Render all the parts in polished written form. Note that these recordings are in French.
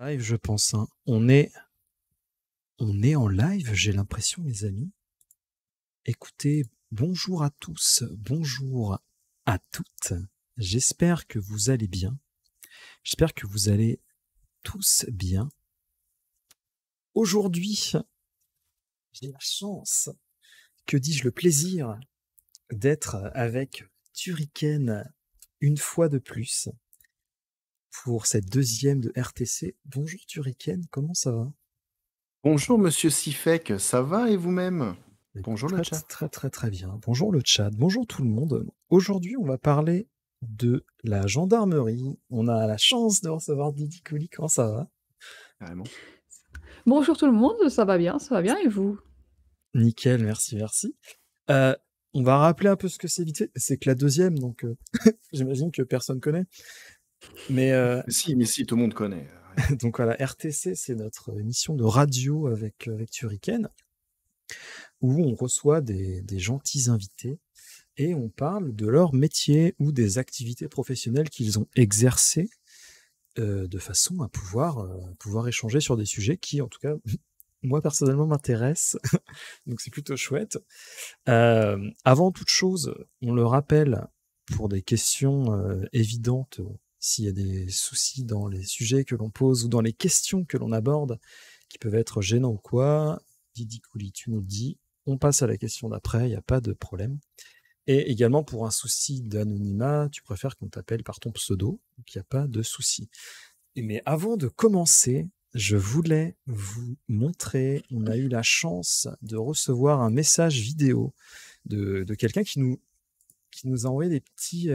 Live, je pense, hein. On est en live, j'ai l'impression, mes amis. Écoutez, bonjour à tous, bonjour à toutes. J'espère que vous allez bien. J'espère que vous allez tous bien. Aujourd'hui, j'ai la chance, que dis-je, le plaisir d'être avec Turrican une fois de plus pour cette deuxième de RTC. Bonjour Turrican, comment ça va? Bonjour Monsieur Sifek, ça va et vous-même? Bonjour le Très, chat. très, très, très bien. Bonjour le chat, bonjour tout le monde. Aujourd'hui, on va parler de la gendarmerie. On a la chance de recevoir Didi Kouli. Comment ça va? Carrément. Bonjour tout le monde, ça va bien et vous? Nickel, merci, merci. On va rappeler un peu ce que c'est vite fait. C'est que la deuxième, donc j'imagine que personne connaît. Mais Mais si, tout le monde connaît. donc voilà, RTC, c'est notre émission de radio avec Turrican, où on reçoit des gentils invités et on parle de leur métier ou des activités professionnelles qu'ils ont exercées de façon à pouvoir échanger sur des sujets qui, en tout cas, moi personnellement m'intéressent. Donc c'est plutôt chouette. Avant toute chose, on le rappelle, pour des questions évidentes, s'il y a des soucis dans les sujets que l'on pose ou dans les questions que l'on aborde, qui peuvent être gênants ou quoi, Didi Kouli, tu nous le dis, on passe à la question d'après, il n'y a pas de problème. Et également, pour un souci d'anonymat, tu préfères qu'on t'appelle par ton pseudo, donc il n'y a pas de souci. Mais avant de commencer, je voulais vous montrer, on a eu la chance de recevoir un message vidéo de quelqu'un qui nous a envoyé des petits...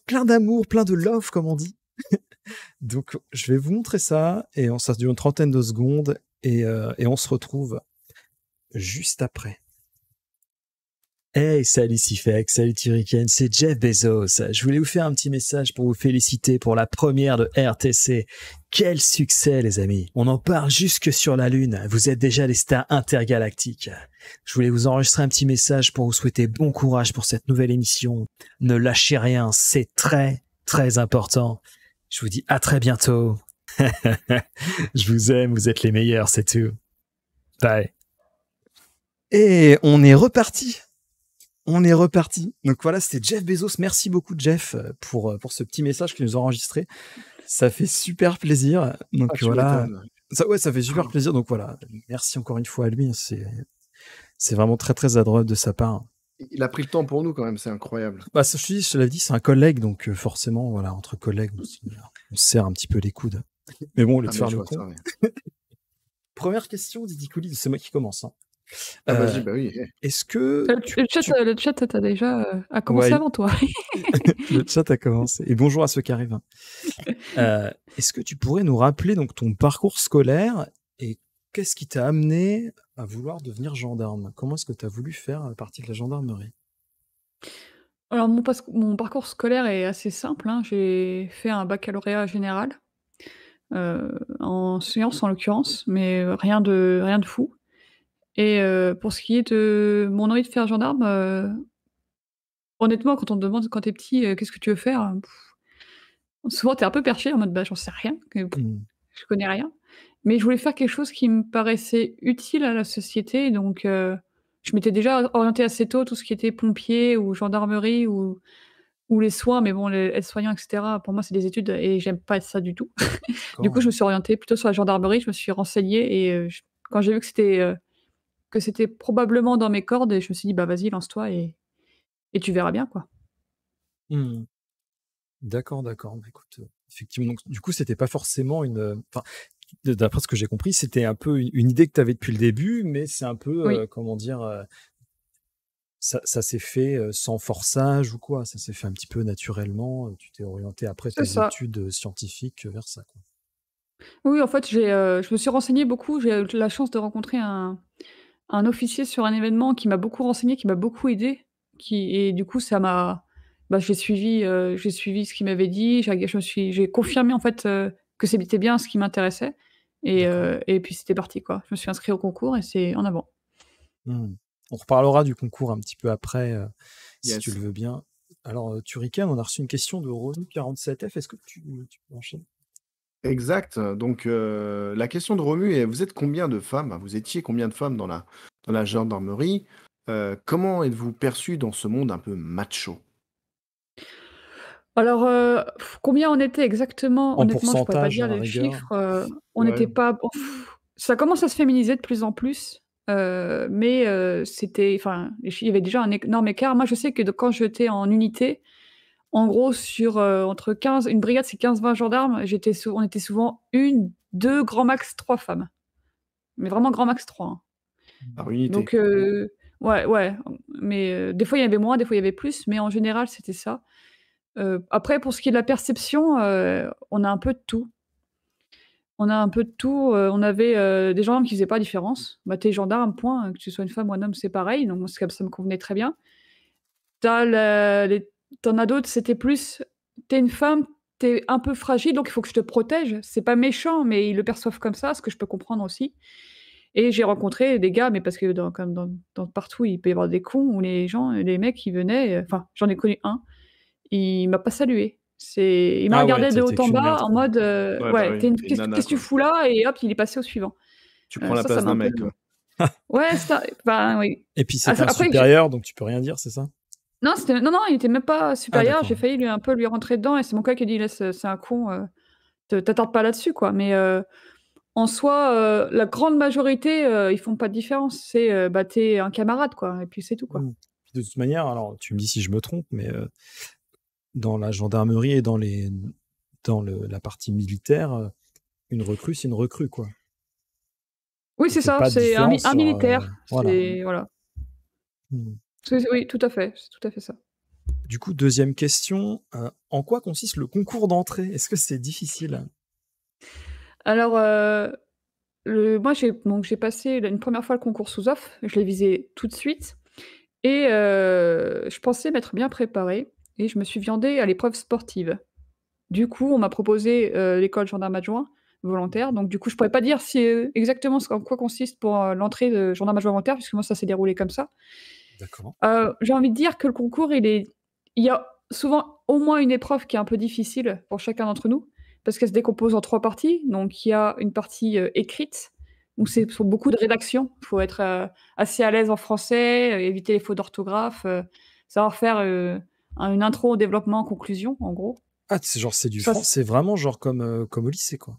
plein d'amour, plein de love, comme on dit. Donc, je vais vous montrer ça, et ça dure une trentaine de secondes, et on se retrouve juste après. Hey, salut Sifek, salut Turrican, c'est Jeff Bezos. Je voulais vous faire un petit message pour vous féliciter pour la première de RTC. Quel succès, les amis. On en parle jusque sur la Lune. Vous êtes déjà les stars intergalactiques. Je voulais vous enregistrer un petit message pour vous souhaiter bon courage pour cette nouvelle émission. Ne lâchez rien, c'est très, très important. Je vous dis à très bientôt. Je vous aime, vous êtes les meilleurs, c'est tout. Bye. Et on est reparti. Donc voilà, c'était Jeff Bezos. Merci beaucoup, Jeff, pour ce petit message qu'il nous a enregistré. Ça fait super plaisir. Donc voilà. Ça fait super plaisir. Donc voilà. Merci encore une fois à lui. C'est vraiment très, très adorable de sa part. Il a pris le temps pour nous quand même, c'est incroyable. Bah, je te l'avais dit, c'est un collègue. Donc forcément, voilà, entre collègues, on se serre un petit peu les coudes. Mais bon, au lieu de faire le con. Première question, Didi Kouli, c'est moi qui commence. Hein. Vas-y, bah oui. Est-ce que... Le chat t'as déjà a commencé avant toi. Le chat a commencé. Et bonjour à ceux qui arrivent. Est-ce que tu pourrais nous rappeler donc ton parcours scolaire et qu'est-ce qui t'a amené à vouloir devenir gendarme? Comment est-ce que tu as voulu faire partie de la gendarmerie? Alors mon parcours scolaire est assez simple, hein. J'ai fait un baccalauréat général, en sciences en l'occurrence, mais rien de fou. Et pour ce qui est de mon envie de faire gendarme, honnêtement quand on te demande quand tu es petit, qu'est-ce que tu veux faire? Souvent tu es un peu perché en mode: «Bah, j'en sais rien, je connais rien». Mais je voulais faire quelque chose qui me paraissait utile à la société, donc je m'étais déjà orientée assez tôt, tout ce qui était pompier ou gendarmerie ou les soins, mais bon, les aides-soignants et cetera, pour moi, c'est des études et j'aime pas ça du tout. Du coup, je me suis orientée plutôt sur la gendarmerie, je me suis renseignée et quand j'ai vu que c'était probablement dans mes cordes et je me suis dit: «Bah, vas-y, lance-toi et tu verras bien, quoi». Mmh. D'accord. Bah, écoute, effectivement, donc du coup, c'était pas forcément enfin, d'après ce que j'ai compris, c'était un peu une idée que tu avais depuis le début, mais c'est un peu, Oui. comment dire, ça s'est fait sans forçage ou quoi? Ça s'est fait un petit peu naturellement, tu t'es orienté après C'est tes ça. études scientifiques vers ça, quoi. Oui, en fait, je me suis renseignée beaucoup. J'ai eu la chance de rencontrer un officier sur un événement qui m'a beaucoup renseigné, qui m'a beaucoup aidé, qui et du coup, ça m'a bah, j'ai suivi ce qu'il m'avait dit. J'ai confirmé, en fait, que c'était bien ce qui m'intéressait et puis c'était parti, quoi. Je me suis inscrite au concours et c'est en avant. Mmh. On reparlera du concours un petit peu après, si Yes. tu le veux bien. Alors, Turrican, on a reçu une question de Romu47F. Est-ce que tu peux enchaîner? Exact. Donc, la question de Romu est, vous êtes combien de femmes? Vous étiez combien de femmes dans la gendarmerie? Comment êtes-vous perçu dans ce monde un peu macho? Alors, combien on était exactement? En Honnêtement, je pourrais pas pourcentage, dire à la les rigueur. chiffres, on Ouais. n'était pas ça commence à se féminiser de plus en plus, mais c'était enfin, il y avait déjà un énorme écart. Moi, je sais que quand j'étais en unité, en gros sur, entre 15 une brigade, c'est 15-20 gendarmes, on était souvent 1, 2, grand max 3 femmes. Mais vraiment grand max 3, hein. Par unité. Donc ouais, mais des fois il y avait moins, des fois il y avait plus, mais en général, c'était ça. Après pour ce qui est de la perception, on a un peu de tout. On a un peu de tout, on avait, des gendarmes qui faisaient pas la différence. Bah, tu es gendarme, point, que tu sois une femme ou un homme, c'est pareil, donc moi, ça me convenait très bien. Tu en as d'autres, c'était plus: «Tu es une femme, tu es un peu fragile, donc il faut que je te protège». C'est pas méchant, mais ils le perçoivent comme ça, ce que je peux comprendre aussi. Et j'ai rencontré des gars, mais parce que comme dans partout, il peut y avoir des cons où les mecs, ils venaient, enfin, j'en ai connu un, il m'a pas salué. Il m'a Ah ouais, regardé de tu haut étais en qu'une bas merde, en quoi. mode, Ouais, bah ouais: oui, «Tu es une tu une nana, qu'est-ce que tu quoi. fous là?» et hop, il est passé au suivant. Tu prends la Ça place m'a d'un un peu mec, quoi. ouais, ça enfin, oui. Et puis c'était un Après supérieur, donc tu peux rien dire, c'est ça? non, il était même pas Ah supérieur, d'accord. j'ai failli lui rentrer dedans et c'est mon collègue qui a dit: «Laisse, c'est un con, t'attarde pas là-dessus, quoi». Mais en soi, la grande majorité, ils font pas de différence. C'est, bah, tu es un camarade, quoi, et puis c'est tout, quoi. Mmh. De toute manière, alors tu me dis si je me trompe, mais dans la gendarmerie et dans la partie militaire, une recrue, c'est une recrue, quoi. Oui, On c'est fait ça, pas de c'est un différence sur, militaire, voilà. c'est voilà. Mmh. Oui, tout à fait, c'est tout à fait ça. Du coup, deuxième question, en quoi consiste le concours d'entrée? Est-ce que c'est difficile? Alors, moi, j'ai passé une première fois le concours sous-off, je l'ai visé tout de suite et je pensais m'être bien préparée et je me suis viandée à l'épreuve sportive. Du coup, on m'a proposé, l'école gendarme adjoint volontaire, donc du coup, je pourrais pas dire si, exactement en quoi consiste pour, l'entrée de gendarme adjoint volontaire, puisque moi, ça s'est déroulé comme ça. D'accord. J'ai envie de dire que le concours, il y a souvent au moins une épreuve qui est un peu difficile pour chacun d'entre nous, parce qu'elle se décompose en 3 parties. Donc il y a une partie, écrite, où c'est sur beaucoup de rédaction. Il faut être, assez à l'aise en français, éviter les fautes d'orthographe, savoir faire, une intro au développement, conclusion, en gros. Ah, c'est du Ça français, c'est vraiment genre comme au lycée, quoi?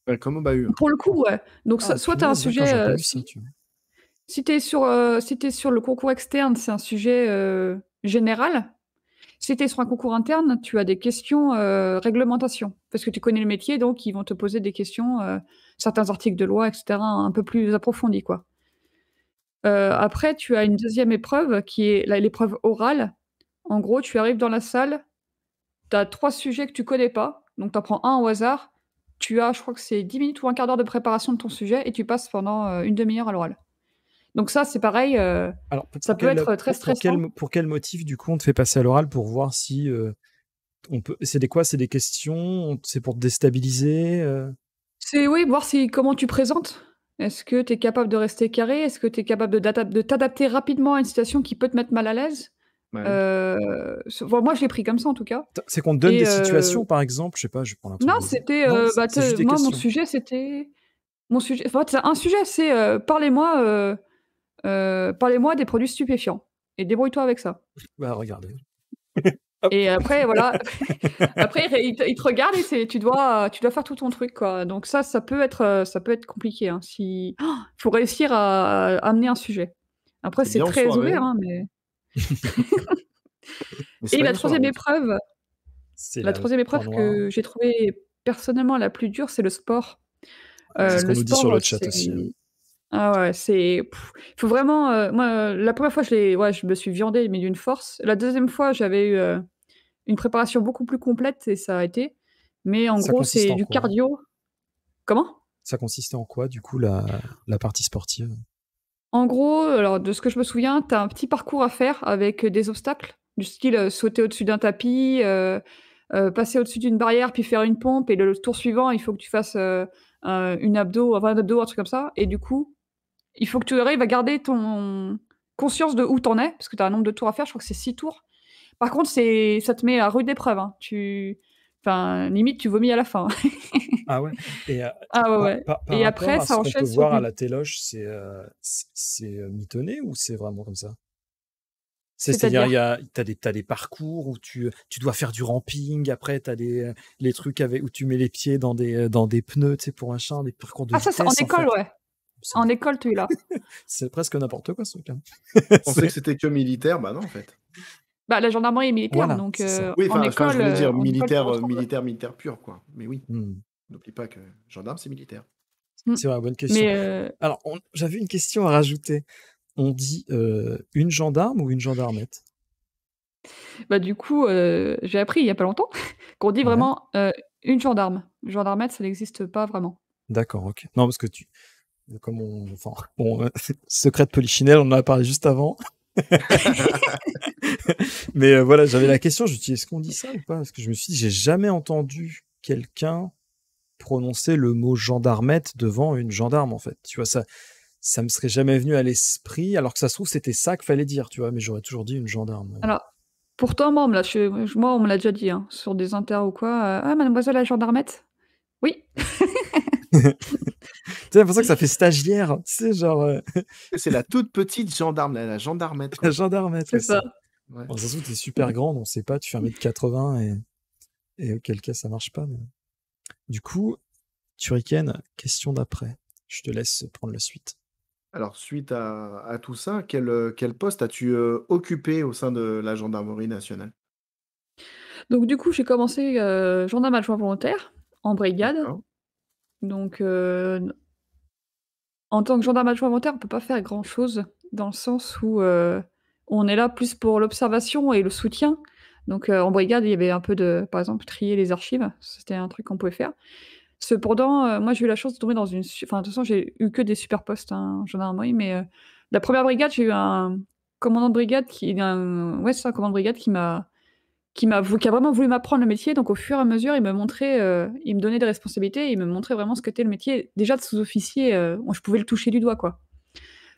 Ouais, comme au bahut. Pour le coup, ouais. Donc Ah soit tu as un punaise, d'accord, sujet, j'aurais pas vu ça, tu vois? si tu es sur le concours externe, c'est un sujet, général. Si tu es sur un concours interne, tu as des questions, réglementation, parce que tu connais le métier, donc ils vont te poser des questions, certains articles de loi et cetera, un peu plus approfondies, quoi. Après tu as une deuxième épreuve qui est l'épreuve orale. En gros, tu arrives dans la salle, tu as 3 sujets que tu connais pas, donc tu en prends un au hasard. Tu as, je crois que c'est 10 minutes ou un quart d'heure de préparation de ton sujet et tu passes pendant, une demi-heure à l'oral. Donc ça, c'est pareil, Alors ça peut être très stressant. pour quel motif, du coup, on te fait passer à l'oral pour voir si, on peut c'est des quoi? C'est des questions? C'est pour te déstabiliser, C'est oui, voir comment tu présentes. Est-ce que tu es capable de rester carré? Est-ce que tu es capable de t'adapter rapidement à une situation qui peut te mettre mal à l'aise? Ouais. Moi, je l'ai pris comme ça, en tout cas C'est qu'on te donne et des situations, par exemple? Je sais pas, je vais prendre un truc non, basique. c'était, Non, bah, c'est juste des moi, questions? mon sujet en fait, c'est un sujet, c'est, «Parlez-moi des produits stupéfiants et débrouille-toi avec ça». Bah, regardez. Hop. Et après, voilà, après il te regarde et tu dois faire tout ton truc, quoi. Donc ça peut être compliqué, hein, si faut réussir à amener un sujet. Après C'est c'est bien en très soirée, ouvert, hein, mais mais c'est et pas la bien sur la troisième route. épreuve C'est la la 3e point épreuve noir. que j'ai trouvée personnellement la plus dure, c'est le sport. C'est ce qu'on Le nous dit sur sport, le chat c'est aussi, hein. ah ouais, il faut vraiment, moi, la première fois je me suis viandée, mais d'une force. La deuxième fois, j'avais eu, une préparation beaucoup plus complète et ça a été. Mais en Ça gros, consiste c'est en du quoi? cardio. Comment? Ça consistait en quoi, du coup, la partie sportive? En gros, alors de ce que je me souviens, tu as un petit parcours à faire avec, des obstacles, du style, sauter au-dessus d'un tapis, passer au-dessus d'une barrière, puis faire une pompe et le tour suivant, il faut que tu fasses, une abdo, enfin un abdo, un truc comme ça et du coup, il faut que tu arrives à garder ton conscience de où tu en es, parce que tu as un nombre de tours à faire, je crois que c'est 6 tours. Par contre, ça te met à rude épreuve, hein. Enfin, limite, tu vomis à la fin. Ah ouais? Et Ah ouais, par ouais. par Et rapport après, à ce ça qu'on peut enchaîne sur voir à du la téloche, c'est mitonné ou c'est vraiment comme ça? C'est-à-dire, c'est-à-dire? t'as des parcours où tu dois faire du ramping, après t'as les trucs où tu mets les pieds dans des pneus, tu sais, pour machin, des parcours de Ah ça, c'est en vitesse, en école, fait. ouais. En école, tu l'as. C'est presque n'importe quoi, ce truc-là. Je pensais que c'était que militaire, bah non, en fait. Bah, la gendarmerie est militaire, Voilà, donc c'est ça. Oui, en enfin, je école, voulais dire tu militaire, retrouves. militaire pur, quoi. Mais oui, Hmm. n'oublie pas que gendarme, c'est militaire. Mmh. C'est vrai, bonne question. Mais Alors, j'avais une question à rajouter. On dit une gendarme ou une gendarmette? bah, du coup, j'ai appris il y a pas longtemps qu'on dit Ouais. vraiment, une gendarme. Gendarmette, ça n'existe pas vraiment. D'accord, ok. Non, parce que enfin, bon, secret de Polichinelle, on en a parlé juste avant. Mais voilà, j'avais la question, je me suis dit, est-ce qu'on dit ça ou pas? Parce que je me suis dit, j'ai jamais entendu quelqu'un prononcer le mot gendarmette devant une gendarme, en fait. Tu vois, ça me serait jamais venu à l'esprit, alors que ça se trouve, c'était ça qu'il fallait dire, tu vois, mais j'aurais toujours dit une gendarme. Alors, pourtant, moi, on me l'a déjà dit, hein, sur des inters ou quoi, «Ah mademoiselle la gendarmette?» «Oui». Tu sais, pour ça que ça fait stagiaire, tu sais, genre, C'est la toute petite gendarme, la gendarmette, la quoi. gendarmette, C'est ouais, ça. Ouais. bon, ça se trouve, t'es super grande, on sait pas, tu fais 1,80 m et auquel cas ça marche pas. Mais... Du coup, Turrican, question d'après. Je te laisse prendre la suite. Alors, suite à tout ça, quel poste as-tu occupé au sein de la gendarmerie nationale? Donc du coup, j'ai commencé, gendarme adjoint volontaire, en brigade. D'accord. Donc en tant que gendarme adjoint volontaire, on peut pas faire grand-chose, dans le sens où, on est là plus pour l'observation et le soutien. Donc en brigade, il y avait un peu par exemple, trier les archives, c'était un truc qu'on pouvait faire. Cependant, moi, j'ai eu la chance de tomber dans enfin, de toute façon, j'ai eu que des super postes, hein, en gendarmerie, mais la première brigade, j'ai eu un commandant de brigade ouais, c'est ça, un commandant de brigade qui a vraiment voulu m'apprendre le métier. Donc au fur et à mesure, il me donnait des responsabilités, il me montrait vraiment ce qu'était le métier. Déjà de sous-officier, je pouvais le toucher du doigt, quoi.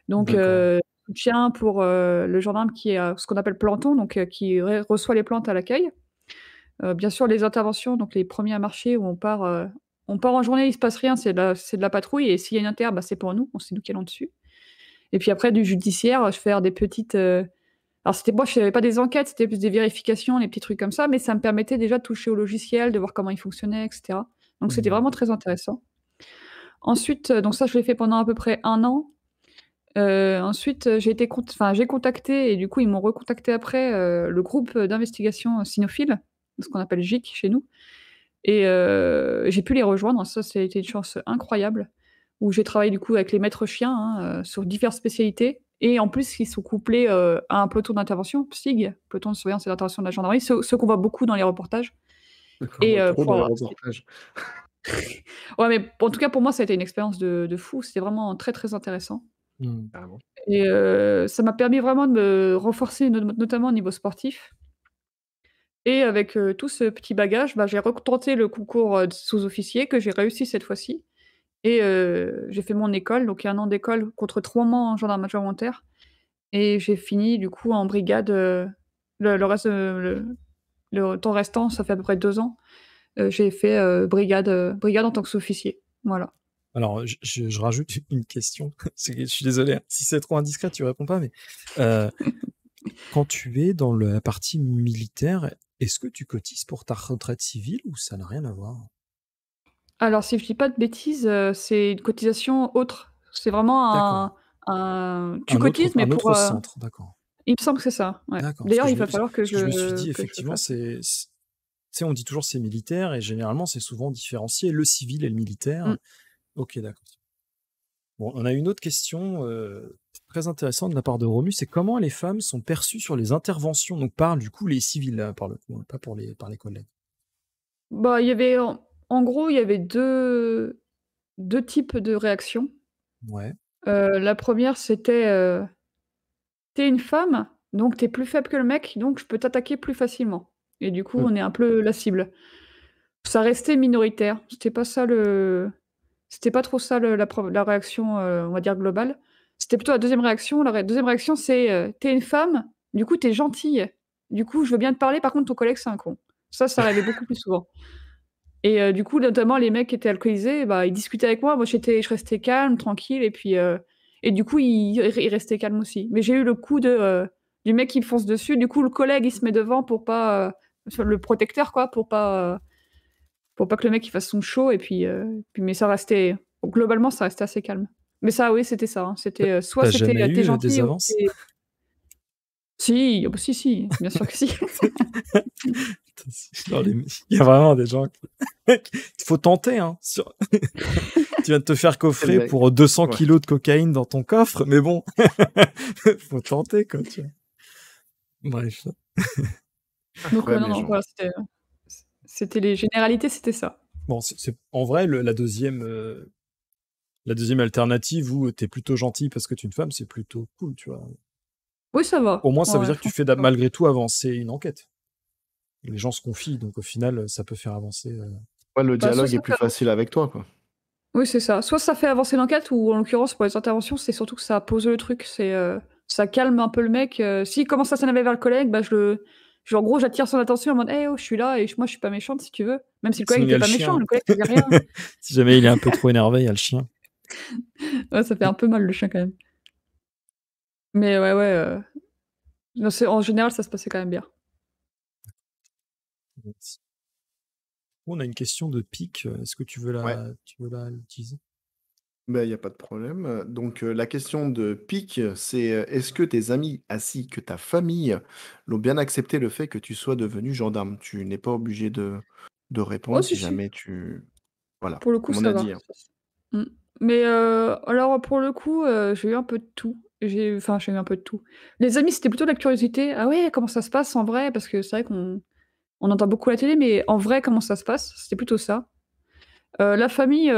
Donc D'accord. soutien pour, le gendarme qui est, ce qu'on appelle planton, donc qui reçoit les plaintes à l'accueil. Bien sûr les interventions, donc les premiers à marcher où on part en journée, il se passe rien, c'est de la patrouille et s'il y a une inter, bah, c'est pour nous, c'est nous qui allons dessus. Et puis après du judiciaire, je fais des petites, alors je faisais pas des enquêtes, c'était plus des vérifications, des petits trucs comme ça, mais ça me permettait déjà de toucher au logiciel, de voir comment il fonctionnait, et cetera. Donc c'était Hmm. vraiment très intéressant. Ensuite, donc ça, je l'ai fait pendant à peu près 1 an. Ensuite, j'ai contacté et du coup, ils m'ont recontacté après, le groupe d'investigation cynophile, ce qu'on appelle GIC chez nous et j'ai pu les rejoindre. Ça a été une chance incroyable, où j'ai travaillé du coup avec les maîtres chiens, hein, sur diverses spécialités et en plus, ils sont couplés, à un peloton d'intervention, PSIG, peloton de surveillance et d'intervention de la gendarmerie, ceux qu'on voit beaucoup dans les reportages D'accord, on et voit trop dans les pour reportages. ouais, mais en tout cas, pour moi, ça a été une expérience de fou. C'était vraiment très, très intéressant Hmm. Carrément. et ça m'a permis vraiment de me renforcer notamment au niveau sportif et avec, tout ce petit bagage, bah, j'ai retenté le concours, de sous-officier que j'ai réussi cette fois-ci et j'ai fait mon école, donc il y a 1 an d'école contre 3 mois en gendarme adjoint volontaire et j'ai fini du coup en brigade, le reste, le temps restant, ça fait à peu près 2 ans, j'ai fait, brigade en tant que sous-officier. Voilà. Alors, je rajoute une question. Je suis désolé, hein. Si c'est trop indiscret, tu réponds pas, mais euh, quand tu es dans la partie militaire, est-ce que tu cotises pour ta retraite civile ou ça n'a rien à voir? Alors si je dis pas de bêtises, c'est une cotisation autre. C'est vraiment D'accord. tu cotises mais Un pour, autre centre, d'accord. il me semble que c'est ça, ouais. D'accord. D'ailleurs, il va falloir Parce que je me suis dit, que je le effectivement, fasse. tu sais, on dit toujours c'est militaire et généralement c'est souvent différencié, le civil et le militaire. Mmh. Ok, d'accord. Bon, on a une autre question très intéressante de la part de Romu, c'est comment les femmes sont perçues sur les interventions, donc par du coup les civils, là, par le coup, hein, pas par les collègues. Bah, il y avait en gros, il y avait deux types de réactions. Ouais. La première c'était, «Tu es une femme, donc tu es plus faible que le mec, donc je peux t'attaquer plus facilement» et du coup, Mmh. on est un peu la cible. Ça restait minoritaire, c'était pas trop ça la réaction, on va dire globale. C'était plutôt la deuxième réaction. La 2e réaction, c'est, «Tu es une femme, du coup tu es gentille». du coup, je veux bien te parler, par contre, ton collègue, c'est un con. Ça arrivait beaucoup plus souvent. Et du coup, notamment, les mecs qui étaient alcoolisés, bah, ils discutaient avec moi. Moi, je restais calme, tranquille, et puis, et du coup, ils restaient calmes aussi. Mais j'ai eu le coup du mec qui me fonce dessus. Du coup, le collègue, il se met devant pour pas, le protecteur, quoi, pour pas que le mec il fasse son show. Et puis, mais globalement, ça restait assez calme. Mais ça, oui, c'était ça. Hein. C'était soit T'as c'était jamais t'es eu des gentil ou avances? si, oh, bah, si, bien sûr que si. Il y a vraiment des gens qui... Il faut tenter, hein. Tu viens de te faire coffrer pour 200 kilos de cocaïne dans ton coffre, mais bon, faut tenter, quoi, tu vois. Bref. Donc, non, voilà, c'était les généralités, c'était ça. Bon, en vrai, la deuxième alternative où t'es plutôt gentil parce que tu es une femme, c'est plutôt cool, tu vois. Oui, ça va. Au moins, ça veut dire que tu fais malgré tout avancer une enquête. Les gens se confient, donc au final, ça peut faire avancer. Le dialogue est plus facile avec toi, quoi. Oui, c'est ça. Soit ça fait avancer l'enquête, ou en l'occurrence, pour les interventions, c'est surtout que ça pose le truc. Ça calme un peu le mec. S'il commence à s'énerver vers le collègue, bah, en gros, j'attire son attention en mode hey, oh, je suis là et moi, je suis pas méchante si tu veux. Même si le collègue n'était pas méchant, le collègue faisait rien. Si jamais il est un peu trop énervé, il y a le chien. Ouais, ça fait un peu mal le chien quand même. Mais ouais. En général, ça se passait quand même bien. Merci. On a une question de Pic. Est-ce que tu veux la utiliser? Il n'y a pas de problème. Donc, la question de Pic, c'est est-ce que tes amis ainsi que ta famille l'ont bien accepté le fait que tu sois devenu gendarme? Tu n'es pas obligé de répondre si jamais tu... Voilà, pour le coup, comme on ça a va. dit. Hein. Mais alors, pour le coup, j'ai eu un peu de tout. J'ai eu un peu de tout. Les amis, c'était plutôt de la curiosité. Ah ouais, comment ça se passe en vrai? Parce que c'est vrai qu'on entend beaucoup à la télé, mais en vrai, comment ça se passe? C'était plutôt ça. La famille,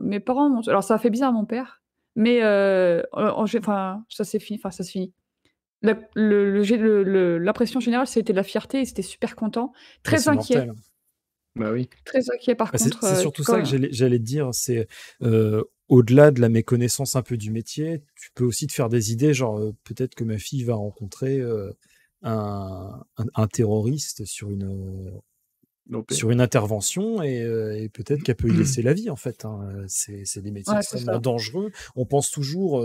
mes parents alors ça a fait bizarre à mon père, mais ça s'est fini, ça se finit. L'impression générale, c'était de la fierté, ils étaient super contents. Très inquiets. Mortel. Bah oui. Très inquiets par contre. C'est surtout ça que j'allais te dire, c'est au-delà de la méconnaissance un peu du métier, tu peux aussi te faire des idées, genre peut-être que ma fille va rencontrer un terroriste sur une intervention et peut-être qu'elle peut y laisser la vie en fait. Hein. C'est des métiers extrêmement dangereux. On pense toujours...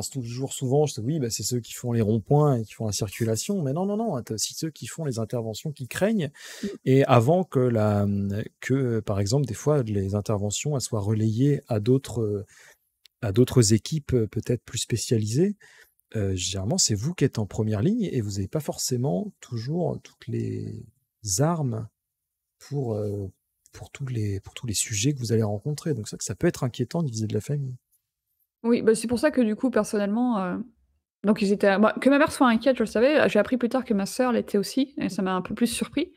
toujours souvent, je dis oui, c'est ceux qui font les ronds-points et qui font la circulation, mais non, t'as aussi ceux qui font les interventions qui craignent. Et avant que par exemple, des fois, les interventions elles soient relayées à d'autres équipes peut-être plus spécialisées, généralement, c'est vous qui êtes en première ligne et vous n'avez pas forcément toujours toutes les armes pour tous les sujets que vous allez rencontrer. Donc ça peut être inquiétant vis-à-vis de la famille. Oui, c'est pour ça que du coup, personnellement, donc ils étaient que ma mère soit inquiète, je le savais. J'ai appris plus tard que ma sœur l'était aussi et ça m'a un peu plus surpris.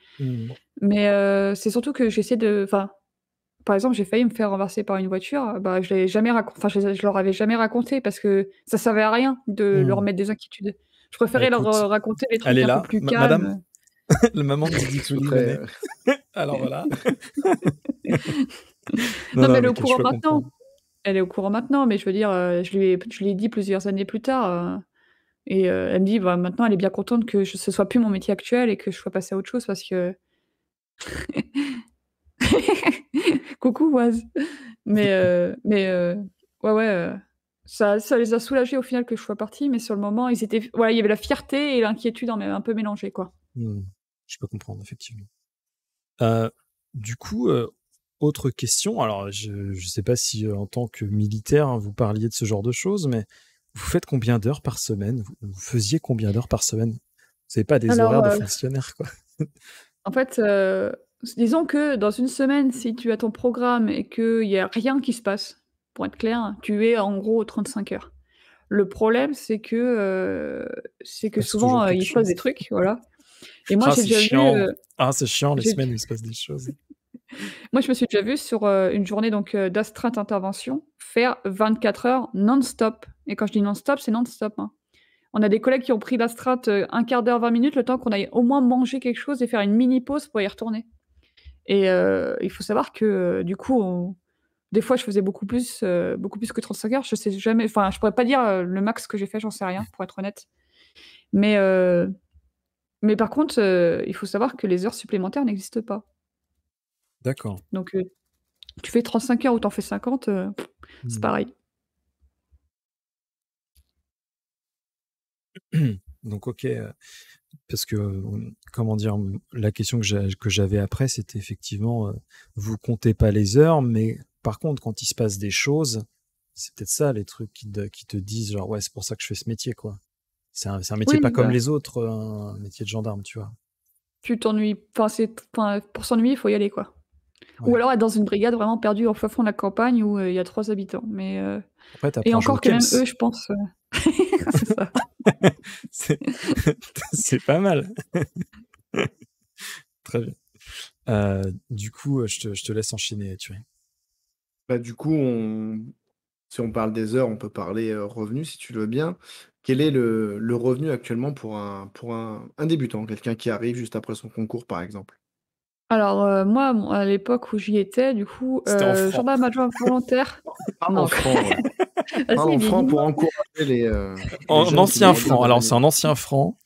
Mais c'est surtout que j'essaie de par exemple, j'ai failli me faire renverser par une voiture, je l'ai jamais je leur avais jamais raconté parce que ça servait à rien de leur mettre des inquiétudes. Je préférais leur raconter les trucs un peu plus calmes. Madame, la maman de Didi Touli venait. Alors voilà. non, mais elle est au courant maintenant. Elle est au courant maintenant, mais je veux dire, je lui ai dit plusieurs années plus tard, et elle me dit, maintenant, elle est bien contente que ce soit plus mon métier actuel et que je sois passée à autre chose parce que coucou Oise. Mais ouais, ça les a soulagés au final que je sois partie, mais sur le moment, il y avait la fierté et l'inquiétude un peu mélangées, quoi. Je peux comprendre, effectivement. Du coup, autre question. Alors, je sais pas si en tant que militaire, vous parliez de ce genre de choses, mais vous faites combien d'heures par semaine? Vous faisiez combien d'heures par semaine? Vous n'avez pas des horaires de fonctionnaire, quoi? En fait, disons que dans une semaine, si tu as ton programme et qu'il y a rien qui se passe, pour être clair, tu es en gros 35 heures. Le problème, c'est que souvent, il se passe des trucs, voilà. Et moi, j'ai déjà vu... c'est chiant, les semaines où il se passe des choses. Moi, je me suis déjà vue sur une journée d'astreinte intervention faire 24 heures non-stop. Et quand je dis non-stop, c'est non-stop. Hein. On a des collègues qui ont pris l'astreinte un quart d'heure, 20 minutes, le temps qu'on aille au moins manger quelque chose et faire une mini pause pour y retourner. Et il faut savoir que du coup, des fois, je faisais beaucoup plus que 35 heures. Je sais jamais, je pourrais pas dire le max que j'ai fait, j'en sais rien, pour être honnête. Mais Mais par contre, il faut savoir que les heures supplémentaires n'existent pas. D'accord. Donc tu fais 35 heures ou tu en fais 50, c'est Mmh. pareil. Donc OK, parce que, comment dire? La question que j'avais après, c'était effectivement, vous comptez pas les heures, mais par contre, quand il se passe des choses, c'est peut-être ça les trucs qui te disent genre: «Ouais, c'est pour ça que je fais ce métier, quoi». C'est un métier pas Oui, comme bah, les autres, un métier de gendarme, tu vois? tu t'ennuies enfin, pour s'ennuyer, il faut y aller, quoi. Ou Ouais. alors être dans une brigade vraiment perdue au fin fond de la campagne où, il y a 3 habitants, mais Après, tu et apprends à jouer au encore que même eux, Kems. je pense, c'est ça. C'est c'est pas mal. Très bien. Du coup, je te laisse enchaîner, Thury. Bah, du coup, si on parle des heures, on peut parler, revenus si tu le veux bien. Quel est le revenu actuellement pour un débutant, quelqu'un qui arrive juste après son concours, par exemple? Alors, moi, à l'époque où j'y étais, du coup, C'était en francs. gendarme adjoint volontaire Parle en non, francs, ouais. Parle vas-y, en dis francs pour dis-moi. encourager les En jeunes qui ancien voudraient franc. bien Alors, c'est devenir en ancien franc.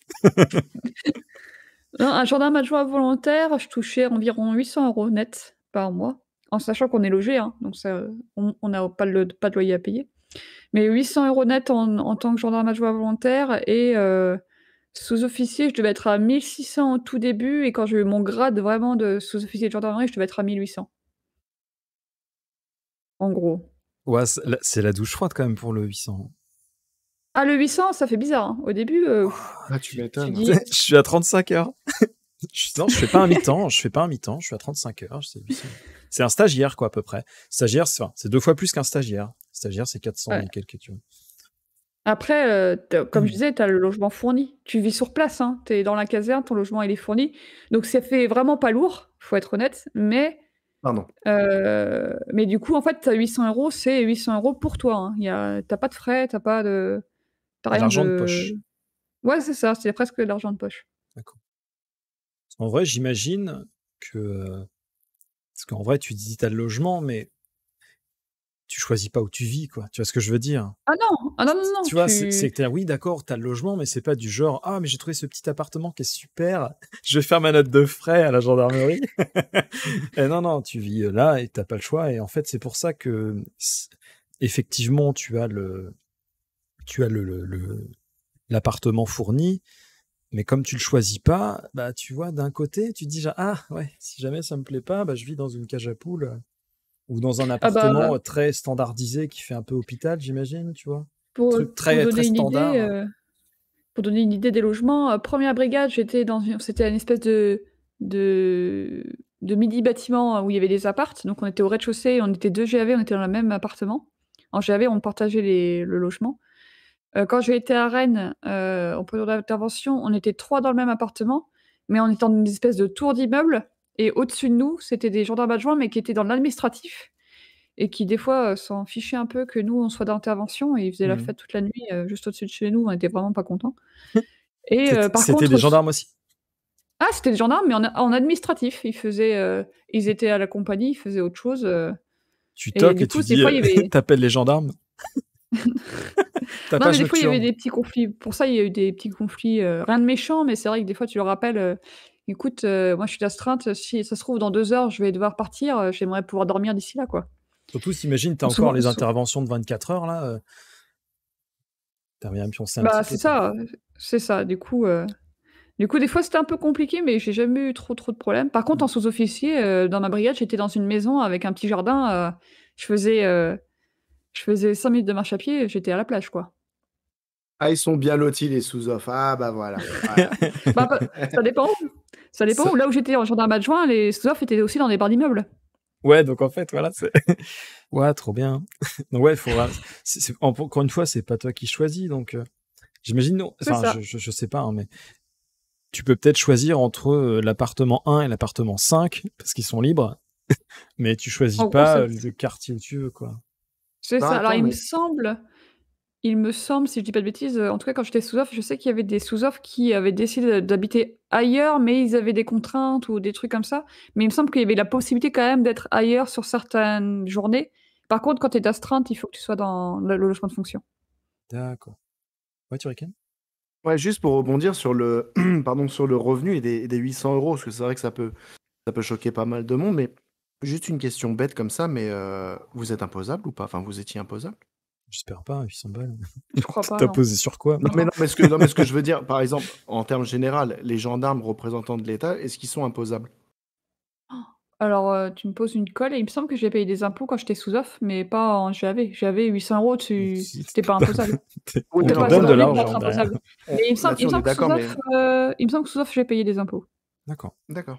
Non, un gendarme adjoint volontaire, je touchais environ 800 € net par mois, en sachant qu'on est logé, hein, donc ça, on n'a pas de loyer à payer. Mais 800 € net en tant que gendarme adjoint volontaire et sous-officier, je devais être à 1 600 au tout début et quand j'ai eu mon grade vraiment de sous-officier de gendarmerie, je devais être à 1 800, en gros. Ouais, c'est la douche froide quand même pour le 800. Ah, le 800, ça fait bizarre, hein. Au début, Ah, tu tu m'étonnes. dis Je suis à 35 heures. Non, je fais pas un mi-temps, je suis à 35 heures, c'est 800. C'est un stagiaire, quoi, à peu près. Stagiaire, c'est 2 fois plus qu'un stagiaire. Stagiaire, c'est 400 ouais. et quelques, tu vois. Après, comme je disais, tu as le logement fourni. Tu vis sur place, hein. Tu es dans la caserne, ton logement, il est fourni. Donc ça fait vraiment pas lourd, faut être honnête, Pardon. mais du coup, en fait, tu as 800 €, c'est 800 € pour toi, hein. Tu pas de frais, tu De rien l'argent de de poche. ouais, c'est ça, c'est presque de l'argent de poche. D'accord. En vrai, j'imagine que, parce qu'en vrai, tu dis t'as le logement, mais tu choisis pas où tu vis, quoi. Tu vois ce que je veux dire? Ah non! Ah non, non, non, Tu vois, c'est tu que oui, d'accord, t'as le logement, mais c'est pas du genre: «Ah, mais j'ai trouvé ce petit appartement qui est super, je vais faire ma note de frais à la gendarmerie». Et non, non, tu vis, là et t'as pas le choix et en fait, c'est pour ça que effectivement, tu as l'appartement fourni, mais comme tu le choisis pas, bah, tu vois, d'un côté, tu te dis: «Ah ouais, si jamais ça me plaît pas, bah, je vis dans une cage à poules, ou dans un ah appartement, bah, très standardisé qui fait un peu hôpital», j'imagine, tu vois? pour, Truc pour très, très donner une idée, standard. pour donner une idée des logements, 1re brigade, c'était une espèce de de mini bâtiment où il y avait des apparts, donc on était au rez-de-chaussée, on était 2 GAV, on était dans le même appartement. En GAV, on partageait le logement. Quand j'ai été à Rennes, en période d'intervention, on était 3 dans le même appartement, mais on était dans une espèce de tour d'immeuble et au-dessus de nous, c'était des gendarmes adjoints, mais qui étaient dans l'administratif et qui des fois, s'en fichaient un peu que nous, on soit d'intervention et ils faisaient la Mmh. fête toute la nuit, juste au-dessus de chez nous, on était vraiment pas contents et par C'était des contre gendarmes aussi? c'était des gendarmes, mais en administratif. Ils étaient à la compagnie, ils faisaient autre chose, Tu et toques du et tu coup, des dis, fois, il y avait tu les gendarmes? non, mais Tapage des fois, il y avait nocturne. des petits conflits. Pour ça, il y a eu des petits conflits, rien de méchant, mais c'est vrai que des fois, tu leur rappelles, «Écoute, moi, je suis d'astreinte, si ça se trouve dans 2 heures, je vais devoir partir, j'aimerais pouvoir dormir d'ici là», quoi. Surtout si imagine, tu as Donc encore souvent les interventions de 24 heures là, tu bien à pioncer un bah, petit peu, quoi. c'est ça. Du coup, des fois, c'était un peu compliqué, mais j'ai jamais eu trop de problèmes. Par contre, Mmh. en sous-officier, dans ma brigade, j'étais dans une maison avec un petit jardin, je faisais, heu, je faisais 5 minutes de marche à pied, j'étais à la plage, quoi. Ah, ils sont bien lotis les sous-off. Ah bah voilà, voilà. Bah, ça dépend où. Ça dépend Ça où. Là où j'étais en gendarme adjoint, les sous-off étaient aussi dans des barres d'immeubles. Ouais, donc en fait, voilà, c'est ouais, trop bien. Donc ouais, il faudra c'est encore une fois, c'est pas toi qui choisis, donc j'imagine non C'est enfin, ça. je sais pas, hein, mais tu peux peut-être choisir entre, l'appartement 1 et l'appartement 5 parce qu'ils sont libres, mais tu choisis En gros, pas, le quartier où tu veux, quoi. c'est Non, ça. Alors attends, mais il me semble, si je dis pas de bêtises, en tout cas quand j'étais sous-off, je sais qu'il y avait des sous-off qui avaient décidé d'habiter ailleurs, mais ils avaient des contraintes ou des trucs comme ça. Mais il me semble qu'il y avait la possibilité quand même d'être ailleurs sur certaines journées. Par contre, quand tu es d'astreinte, il faut que tu sois dans le logement de fonction. D'accord. Ouais, tu ricanes? Ouais, juste pour rebondir sur le, pardon, sur le revenu et des 800 euros, parce que c'est vrai que ça peut choquer pas mal de monde, mais juste une question bête comme ça, mais vous êtes imposable ou pas? Enfin, vous étiez imposable? J'espère pas, 800 balles. Je crois pas, T'as non. posé sur quoi? Non, mais, non, mais ce que je veux dire, par exemple, en termes général, les gendarmes représentants de l'État, est-ce qu'ils sont imposables? Alors, tu me poses une colle et il me semble que j'ai payé des impôts quand j'étais sous off, mais pas en GAV. GAV 800 €, tu pas imposable. Oui, On Tu te non, pas assez donne de connu pour l'argent être derrière. imposable. Mais il me semble là-dessus, on est que sous d'accord, mais off, il me semble que sous off, j'ai payé des impôts. D'accord. d'accord.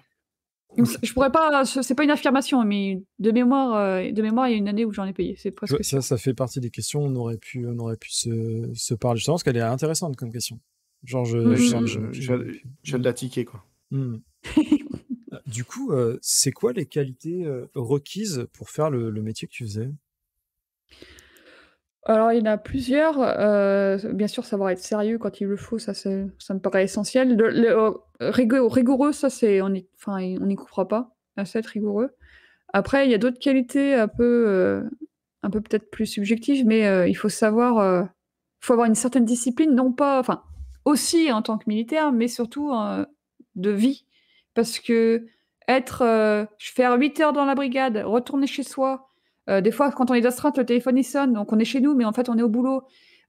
Je pourrais pas, c'est pas une affirmation, mais de mémoire, il y a une année où j'en ai payé, c'est Tu vois, presque sûr. ça fait partie des questions, on aurait pu se parler justement, parce qu'elle est intéressante comme question. Genre, Mmh, Je, j'en ai je, plus- je, je viens de la tiquer, quoi. Hmm. Du coup, c'est quoi les qualités requises pour faire le métier que tu faisais? Alors, il y en a plusieurs, bien sûr, savoir être sérieux quand il le faut, ça me paraît essentiel. Rigoureux, ça c'est on n'y coupera pas, à être rigoureux. Après, il y a d'autres qualités un peu peut-être plus subjectives, mais il faut avoir une certaine discipline, non pas aussi en tant que militaire, mais surtout, de vie. Parce que faire 8 heures dans la brigade, retourner chez soi, des fois quand on est d'astreinte, le téléphone il sonne, donc on est chez nous, mais en fait on est au boulot.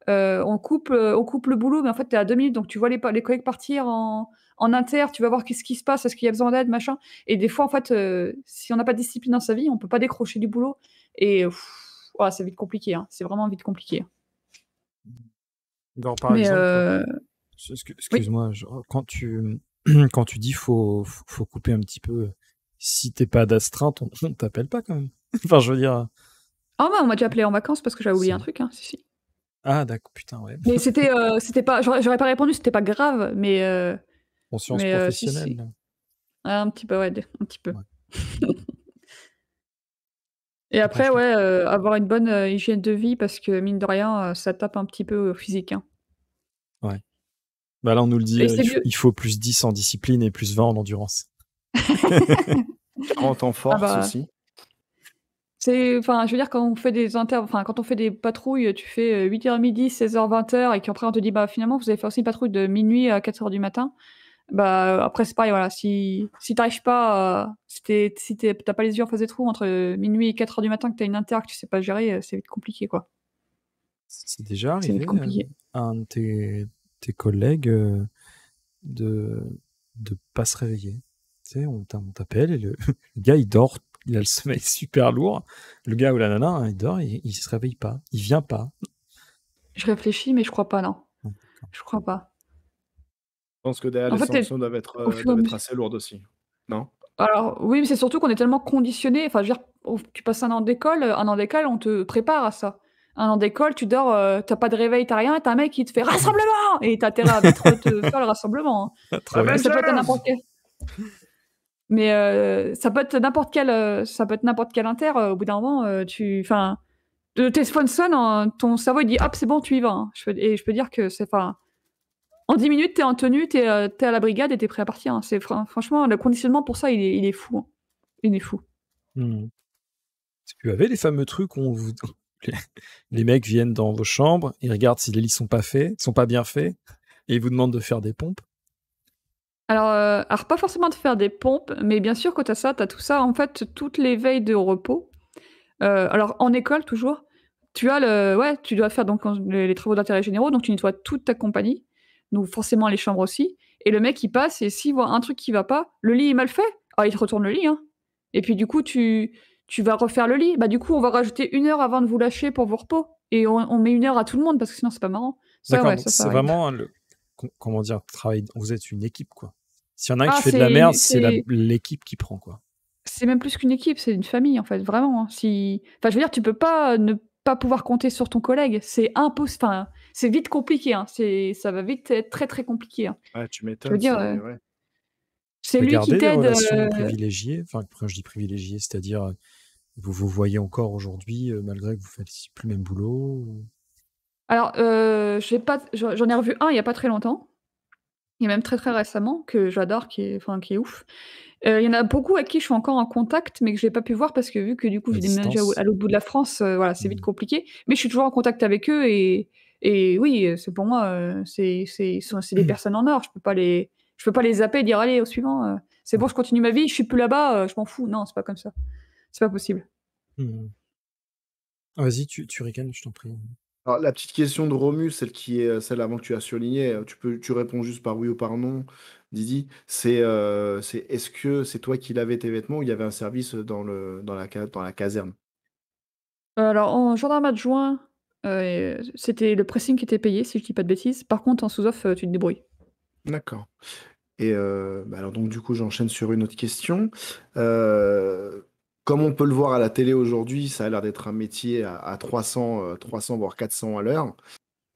On coupe le boulot, mais en fait tu es à 2 minutes, donc tu vois les collègues partir en inter, tu vas voir qu'est-ce qui se passe, est-ce qu'il y a besoin d'aide, machin. Et des fois, en fait, si on n'a pas de discipline dans sa vie, on peut pas décrocher du boulot et voilà, c'est vite compliqué, hein. C'est vraiment vite compliqué. Genre, par Mais exemple, oui. excuse-moi, quand tu, quand tu dis faut couper un petit peu, si t'es pas d'astreinte, on t'appelle pas quand même. Enfin, je veux dire, Ah bah, on m'a déjà appelé en vacances parce que j'avais oublié un c'est... truc, hein, si, si. Ah, d'accord, putain, ouais. Mais c'était pas j'aurais pas répondu, c'était pas grave, Conscience si, professionnelle, si. là. Un petit peu, ouais, un petit peu. Ouais. Et Après, après, je ouais, avoir une bonne, hygiène de vie parce que mine de rien, ça tape un petit peu au physique, hein. ouais. Bah là, on nous le dit, Et c'est mieux. il faut plus 10 en discipline et plus 20 en endurance. 40 en Ah force bah aussi. je veux dire, quand on fait des patrouilles, tu fais, 8h30, 16h, 20h et qu'après on te dit: «Bah, finalement, vous avez fait aussi une patrouille de minuit à 4h du matin». Bah, après c'est pareil, voilà, si tu arrives pas à si tu pas les yeux en face des trous entre, minuit et 4h du matin, que tu as une inter que tu sais pas gérer, c'est vite compliqué, quoi. C'est déjà C'est vite arrivé compliqué. à un de tes collègues de pas se réveiller. Tu sais, on t'appelle et le gars, il dort, il a le sommeil super lourd. Le gars ou la nana, hein, il dort, il se réveille pas, il vient pas. Je réfléchis, mais je crois pas, non. Bon, d'accord. Je crois pas. Je pense que derrière, En les fait, sanctions au fur et à doivent être mesure assez lourdes aussi. Non? alors oui, mais c'est surtout qu'on est tellement conditionnés, je veux dire, tu passes un an d'école, on te prépare à ça. Un an d'école, tu dors, tu pas de réveil, tu rien, et tu un mec qui te fait: «Rassemblement!» et tu as intérêt à vite te faire le rassemblement, hein. Trop bien. Mais ça peut être à Avengers! n'importe quel mais ça peut être n'importe quel inter, au bout d'un moment, le téléphone sonne, ton cerveau il dit: «Hop, c'est bon, tu y vas», hein. Je peux dire que en 10 minutes, tu es en tenue, tu es à la brigade et tu es prêt à partir, hein. Franchement, le conditionnement pour ça, il est fou, hein. Il est fou. Mmh. Tu avais les fameux trucs où les, les mecs viennent dans vos chambres, ils regardent si les lits sont pas bien faits, et ils vous demandent de faire des pompes. Alors pas forcément de faire des pompes, mais bien sûr quand tu as ça, tu as tout ça, en fait, toutes les veilles de repos. Alors en école toujours, tu dois faire donc les travaux d'intérêt généraux, donc tu nettoies toute ta compagnie, donc forcément les chambres aussi et le mec il passe et s'il voit un truc qui va pas, le lit est mal fait, ah il te retourne le lit, hein et puis du coup tu vas refaire le lit. Bah, du coup on va rajouter 1 heure avant de vous lâcher pour vos repos et on met 1 heure à tout le monde parce que sinon c'est pas marrant. Ça D'accord, ouais, donc ça c'est arrive. vraiment comment dire, vous êtes une équipe, quoi. S'il y en a un qui Ah fait de la merde, c'est c'est l'équipe qui prend, quoi. C'est même plus qu'une équipe, c'est une famille, en fait, vraiment, hein. Je veux dire, tu peux pas ne pas pouvoir compter sur ton collègue. C'est vite compliqué, hein. Ça va vite être très, très compliqué, hein. Ouais, tu Je veux m'étonnes, dire, ouais. c'est Vous lui qui gardez des t'aide, relations privilégiées, enfin, quand je dis privilégiées, c'est-à-dire, vous vous voyez encore aujourd'hui, malgré que vous fassiez plus le même boulot alors, j'ai pas j'en ai revu un il y a pas très longtemps et même très, très récemment que j'adore, qui est ouf. Il y en a beaucoup avec qui je suis encore en contact, mais que j'ai pas pu voir parce que vu que, du coup, à j'ai déménagé distance? à l'autre bout de la France, voilà, c'est vite Mmh. compliqué. Mais je suis toujours en contact avec eux Et oui, c'est pour moi, c'est des personnes en or. Je peux pas les zapper et dire: «Allez, au suivant, c'est bon, je continue ma vie, je suis plus là-bas, je m'en fous». Non, c'est pas comme ça. C'est pas possible. Vas-y, tu ricanes, je t'en prie. Alors, la petite question de Romu, celle qui est celle avant que tu as surligné, tu réponds juste par oui ou par non, Didi. C'est est-ce que c'est toi qui lavais tes vêtements ou il y avait un service dans la caserne? Alors en gendarme adjoint, c'était le pressing qui était payé, si je dis pas de bêtises. Par contre, en sous-off, tu te débrouilles. D'accord. Et alors donc du coup, j'enchaîne sur une autre question. Comme on peut le voir à la télé aujourd'hui, ça a l'air d'être un métier à 300 voire 400 à l'heure.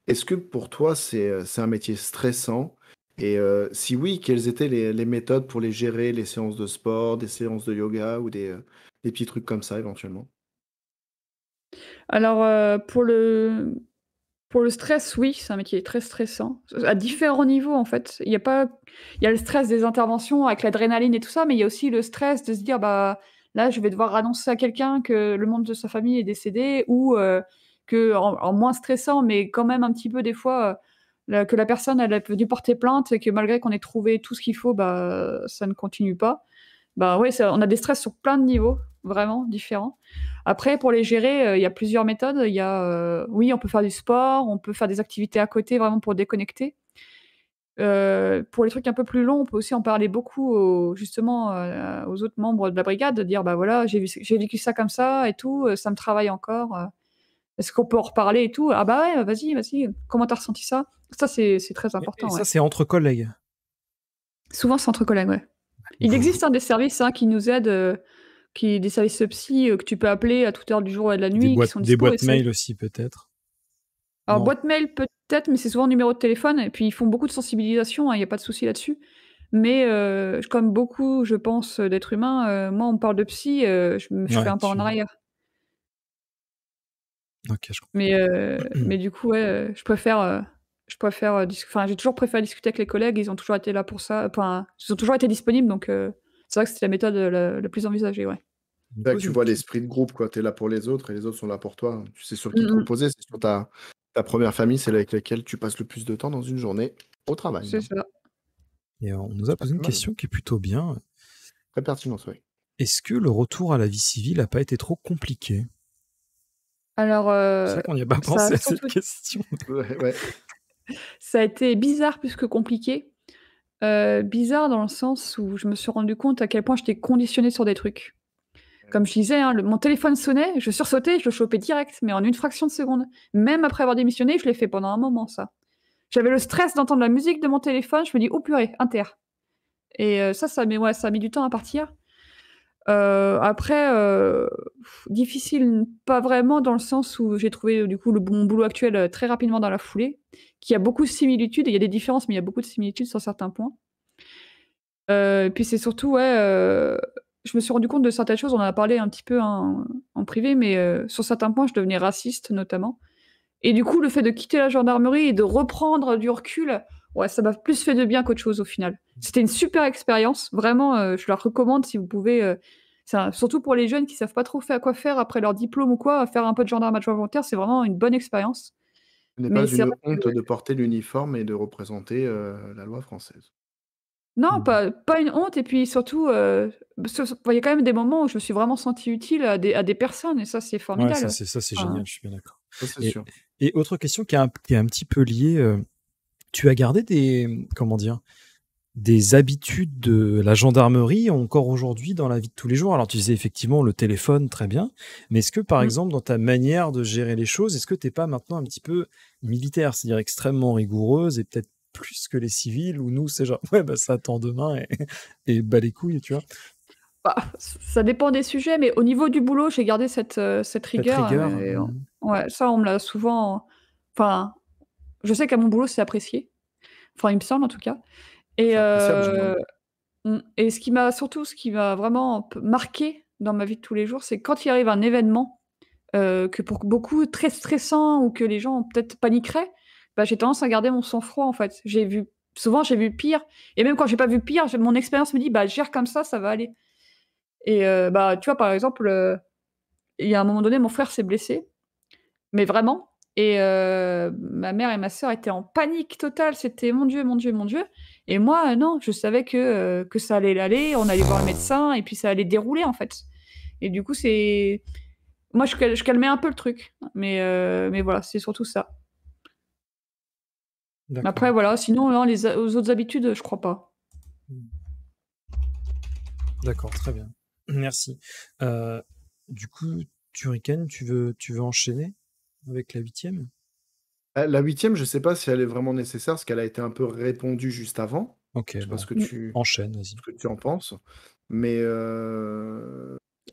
Est-ce que pour toi, c'est un métier stressant? Et si oui, quelles étaient les méthodes pour les gérer, les séances de sport, des séances de yoga ou des petits trucs comme ça éventuellement? Alors, pour le stress, oui, c'est un métier très stressant, à différents niveaux, en fait. Il y a le stress des interventions avec l'adrénaline et tout ça, mais il y a aussi le stress de se dire: «Bah, là, je vais devoir annoncer à quelqu'un que le membre de sa famille est décédé» ou qu'en moins stressant, mais quand même un petit peu des fois, que la personne, elle a dû porter plainte et que malgré qu'on ait trouvé tout ce qu'il faut, bah, ça ne continue pas. Bah, ouais, ça on a des stress sur plein de niveaux, vraiment différents. Après pour les gérer, il y a plusieurs méthodes. Il y a, oui, on peut faire du sport, on peut faire des activités à côté vraiment pour déconnecter. Pour les trucs un peu plus longs, on peut aussi en parler beaucoup aux autres membres de la brigade, de dire: «Bah, voilà, j'ai vécu ça comme ça et tout, ça me travaille encore, est-ce qu'on peut en reparler et tout?» «Ah bah, ouais, vas-y, vas-y, comment tu as ressenti ça?» Ça, c'est très Et important, ça, ouais. c'est entre collègues? Souvent, c'est entre collègues, ouais. Il Vous existe, hein, des services, hein, qui nous aident, des services psy, que tu peux appeler à toute heure du jour et de la nuit, qui sont des dispo et boîtes c'est mail aussi peut-être? alors Non? boîte mail peut-être, mais c'est souvent numéro de téléphone et puis ils font beaucoup de sensibilisation, hein, il y a pas de souci là-dessus. Mais comme beaucoup, je pense, d'êtres humains, moi on me parle de psy, je fais Ouais, un pas en arrière. OK, je Mais comprends. mais du coup, ouais, enfin j'ai toujours préféré discuter avec les collègues, ils ont toujours été là pour ça, enfin, ils ont toujours été disponibles donc c'est vrai que c'était la méthode, la plus envisagée, ouais. Je me C'est vrai que pose tu une vois ques l'esprit de groupe, quoi. Tu es là pour les autres et les autres sont là pour toi. Tu sais sur qui te Mmh mh. reposer, c'est sur ta première famille, celle avec laquelle tu passes le plus de temps dans une journée au travail, C'est hein. ça. Et on nous a C'est pas posé une plus mal. question qui est plutôt bien. Très pertinente, oui. Est-ce que le retour à la vie civile a pas été trop compliqué? Alors, C'est vrai qu'on n'y a pas ça a pensé à cette surtout question. Ouais, ouais. ça a été bizarre plus que compliqué. Bizarre dans le sens où je me suis rendu compte à quel point j'étais conditionnée sur des trucs. Comme je disais, hein, mon téléphone sonnait, je sursautais, je le chopais direct, mais en une fraction de seconde. Même après avoir démissionné, je l'ai fait pendant un moment ça. J'avais le stress d'entendre la musique de mon téléphone, je me dis: «Oh purée, inter» et ça a mis du temps à partir. Après, difficile, pas vraiment dans le sens où j'ai trouvé, du coup, mon boulot actuel, très rapidement dans la foulée, qui a beaucoup de similitudes. Il y a des différences, mais il y a beaucoup de similitudes sur certains points. Puis c'est surtout, ouais, je me suis rendu compte de certaines choses, on en a parlé un petit peu en privé, mais sur certains points, je devenais raciste notamment et du coup, le fait de quitter la gendarmerie et de reprendre du recul, ouais, ça m'a plus fait de bien qu'autre chose au final. C'était une super expérience, vraiment, je la recommande si vous pouvez, surtout pour les jeunes qui savent pas trop quoi faire après leur diplôme ou quoi, faire un peu de gendarme adjoint volontaire, c'est vraiment une bonne expérience. Ce n'est Mais pas c'est une vrai que honte de porter l'uniforme et de représenter, la loi française. non, Mmh. pas une honte et puis surtout, il y a quand même des moments où je me suis vraiment sentie utile à des personnes et ça, c'est Ouais, formidable. ça c'est Enfin, génial, je suis bien d'accord. Ça, c'est Et sûr. autre question qui est un petit peu liée, tu as gardé des, comment dire? Des habitudes de la gendarmerie encore aujourd'hui dans la vie de tous les jours? Alors tu disais effectivement le téléphone, très bien, mais est-ce que par mmh. exemple dans ta manière de gérer les choses, est-ce que tu es pas maintenant un petit peu militaire? C'est-à-dire extrêmement rigoureuse et peut-être plus que les civils où nous c'est genre: «Ouais, bah, ça attend demain» et bah, les couilles, tu vois? Bah, ça dépend des sujets, mais au niveau du boulot, j'ai gardé cette Cette rigueur, rigueur? ouais, ça, on me l'a souvent enfin, je sais qu'à mon boulot, c'est apprécié. Enfin, il me semble en tout cas et C'est appréciable généralement. et ce qui m'a vraiment marqué dans ma vie de tous les jours, c'est quand il arrive un événement, que pour beaucoup très stressant ou que les gens peut-être paniqueraient, bah, j'ai tendance à garder mon sang-froid, en fait. J'ai vu pire et même quand j'ai pas vu pire, mon expérience me dit: «Bah, gère comme ça va aller» et bah, tu vois, par exemple, il y a un moment donné, mon frère s'est blessé, mais vraiment Et ma mère et ma sœur étaient en panique totale. C'était: «Mon Dieu, mon Dieu, mon Dieu» et moi, non, je savais que ça allait aller, on allait voir le médecin et puis ça allait dérouler, en fait. Et du coup, c'est moi, je calmais un peu le truc, mais voilà, c'est surtout ça. Mais après, D'accord. voilà, sinon, non, aux autres habitudes, je crois pas. Mmh. D'accord, très bien. Merci. Du coup, Turrican, tu veux enchaîner avec la 8e? La 8e, je sais pas si elle est vraiment nécessaire, parce qu'elle a été un peu répondue juste avant. OK, Je sais pas bon, enchaîne, vas-y. ce que tu en penses, mais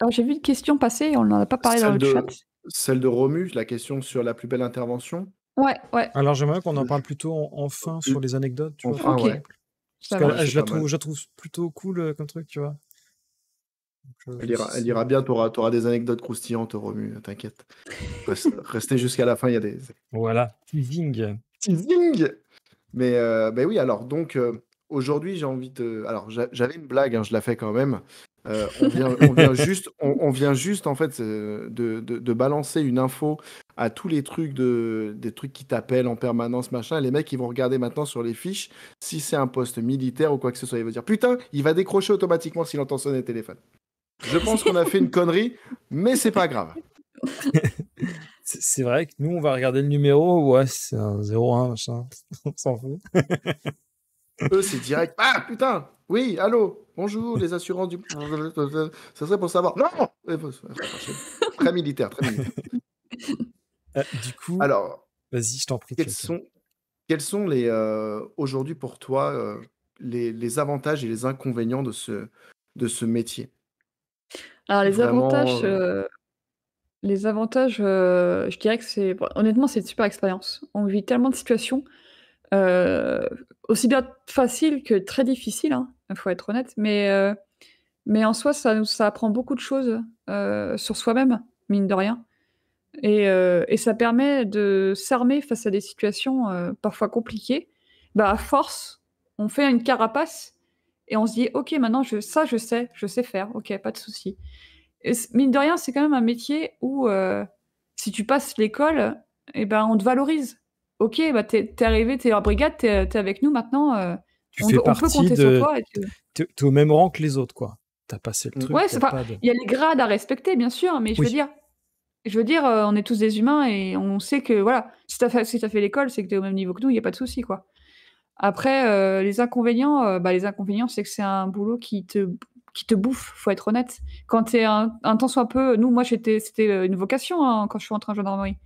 Alors, j'ai vu une question passer et on n'en a pas parlé dans celle le chat. de Romu, la question sur la plus belle intervention? Ouais, ouais. Alors, j'aimerais qu'on en Je parle plutôt en fin plus sur les anecdotes, tu vois, par enfin, OK, ouais. exemple. ça Parce que Ouais, marche. c'est pas mal. je la trouve plutôt cool, comme truc, tu vois? Donc, Elle si ira elle c'est ira bien, tu auras des anecdotes croustillantes, Romu, t'inquiète. Restez jusqu'à la fin, il y a des voilà, teasing. teasing! Mais oui, alors donc aujourd'hui, j'ai envie de alors j'avais une blague, hein, je la fais quand même. On vient juste en fait, de balancer une info à tous les trucs des trucs qui t'appellent en permanence, machin, et les mecs, ils vont regarder maintenant sur les fiches si c'est un poste militaire ou quoi que ce soit. Ils vont dire: «Putain, il va décrocher automatiquement s'il entend sonner le téléphone». Je pense qu'on a fait une connerie, mais c'est pas grave. C'est vrai que nous, on va regarder le numéro, ouais, c'est un 01, machin, on s'en fout. Eux, c'est direct: «Ah putain! Oui, allô? Bonjour, les assurances du» ça serait pour savoir. Non! Très militaire, très militaire. Du coup, Alors, vas-y, je t'en prie, quels Turrican. sont quels sont les, aujourd'hui pour toi, les avantages et les inconvénients de ce métier? Alors Vraiment, les avantages, je dirais que c'est bon, honnêtement, c'est une super expérience. On vit tellement de situations, heu, aussi bien faciles que très difficiles, hein, il faut être honnête, mais en soi, ça apprend beaucoup de choses, sur soi-même, mine de rien et ça permet de s'armer face à des situations, parfois compliquées. Bah, à force, on fait une carapace et on se dit: «OK, maintenant je sais faire, OK, pas de souci». Et mine de rien, c'est quand même un métier où, si tu passes l'école et ben, on te valorise. OK, bah, tu es arrivé, tu es en brigade, tu es avec nous maintenant, Tu fais on peut partie compter sur de toi et tu tu es au même rang que les autres, quoi. Tu as passé le mmh, truc, ouais, il y c'est a enfin, pas de il y a les grades à respecter bien sûr, mais oui, je veux dire, on est tous des humains et on sait que voilà, si tu as fait l'école, c'est que tu es au même niveau que nous, il y a pas de souci, quoi. Après, les inconvénients, c'est que c'est un boulot qui te bouffe, faut être honnête. Quand tu es un tant soit peu moi c'était, une vocation, hein, quand je suis rentrée en gendarmerie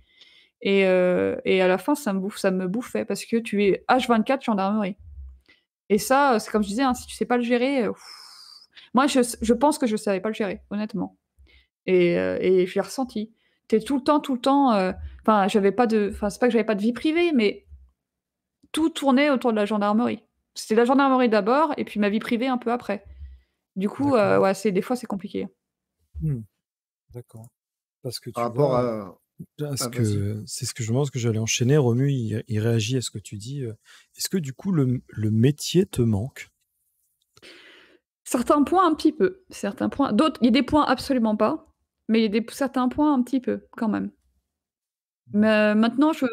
et à la fin, ça me bouffait parce que tu es H24 gendarmerie et ça, c'est comme je disais, hein, si tu sais pas le gérer, moi je pense que je savais pas le gérer, honnêtement et je l'ai ressenti. Tu es tout le temps, enfin, c'est pas que j'avais pas de vie privée, mais tout tournait autour de la gendarmerie. C'était la gendarmerie d'abord et puis ma vie privée un peu après. Du coup, d'accord. ouais, c'est des fois, c'est compliqué. Mmh, d'accord. Parce que par tu rapport vois, à vas-y. c'est ce que je pense que j'allais enchaîner. Romu, il réagit à ce que tu dis. Est-ce que du coup, le métier te manque? Certains points, un petit peu. Certains points d'autres il y a des points absolument pas, mais il y a certains points un petit peu, quand même. Mais maintenant, je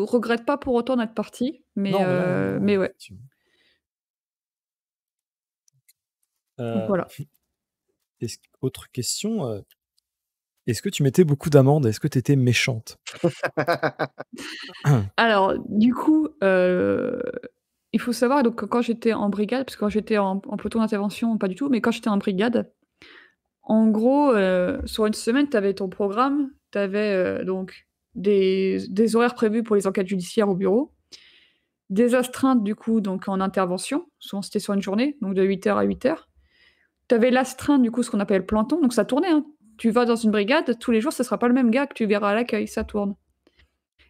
regrette pas pour autant d'être partie, Non, mais non, non, mais ouais, effectivement. donc Heu, voilà. autre question, est-ce que tu mettais beaucoup d'amendes? Est-ce que tu étais méchante? Alors, du coup, il faut savoir donc que quand j'étais en brigade, parce que quand j'étais en peloton d'intervention, pas du tout, mais quand j'étais en brigade, en gros, sur une semaine, tu avais ton programme, tu avais, donc des horaires prévus pour les enquêtes judiciaires au bureau, des astreintes du coup donc en intervention, souvent c'était sur une journée, donc de 8h à 8h. Tu avais l'astreinte du coup, ce qu'on appelle planton, donc ça tournait, hein. Tu vas dans une brigade, tous les jours, ce sera pas le même gars que tu verras à l'accueil, ça tourne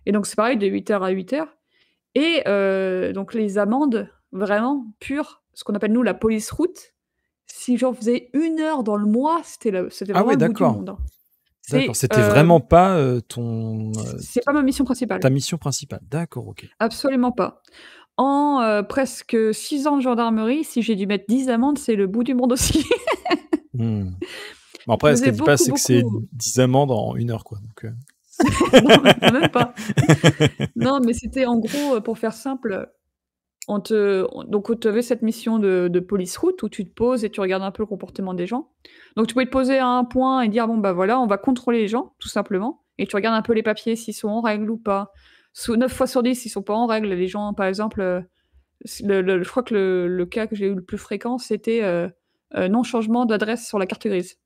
et donc c'est pareil de 8h à 8h et donc les amendes vraiment pures, ce qu'on appelle nous la police route, si j'en faisais 1 heure dans le mois, c'était Ah vraiment ouais, le bout du d'accord. monde, hein. D'accord, C'est, c'était vraiment pas, c'est pas ma mission ta principale, mission principale. D'accord, OK. absolument pas. En, presque 6 ans de gendarmerie, si j'ai dû mettre 10 amendes, c'est le bout du monde aussi. Mmh. Bon Je après, ce faisais qu'elle dit pas, beaucoup, c'est que c'est beaucoup 10 amendes en 1 heure, quoi, donc Non, même pas. Non, mais c'était en gros, pour faire simple, donc on t'avait cette mission de police route où tu te poses et tu regardes un peu le comportement des gens. Donc tu pouvais te poser à un point et dire: «Bon, bah, voilà, on va contrôler les gens», tout simplement, et tu regardes un peu les papiers, s'ils sont en règle ou pas. 9 fois sur 10, ils sont pas en règle. Les gens, par exemple, je crois que le cas que j'ai eu le plus fréquent, c'était, non changement d'adresse sur la carte grise.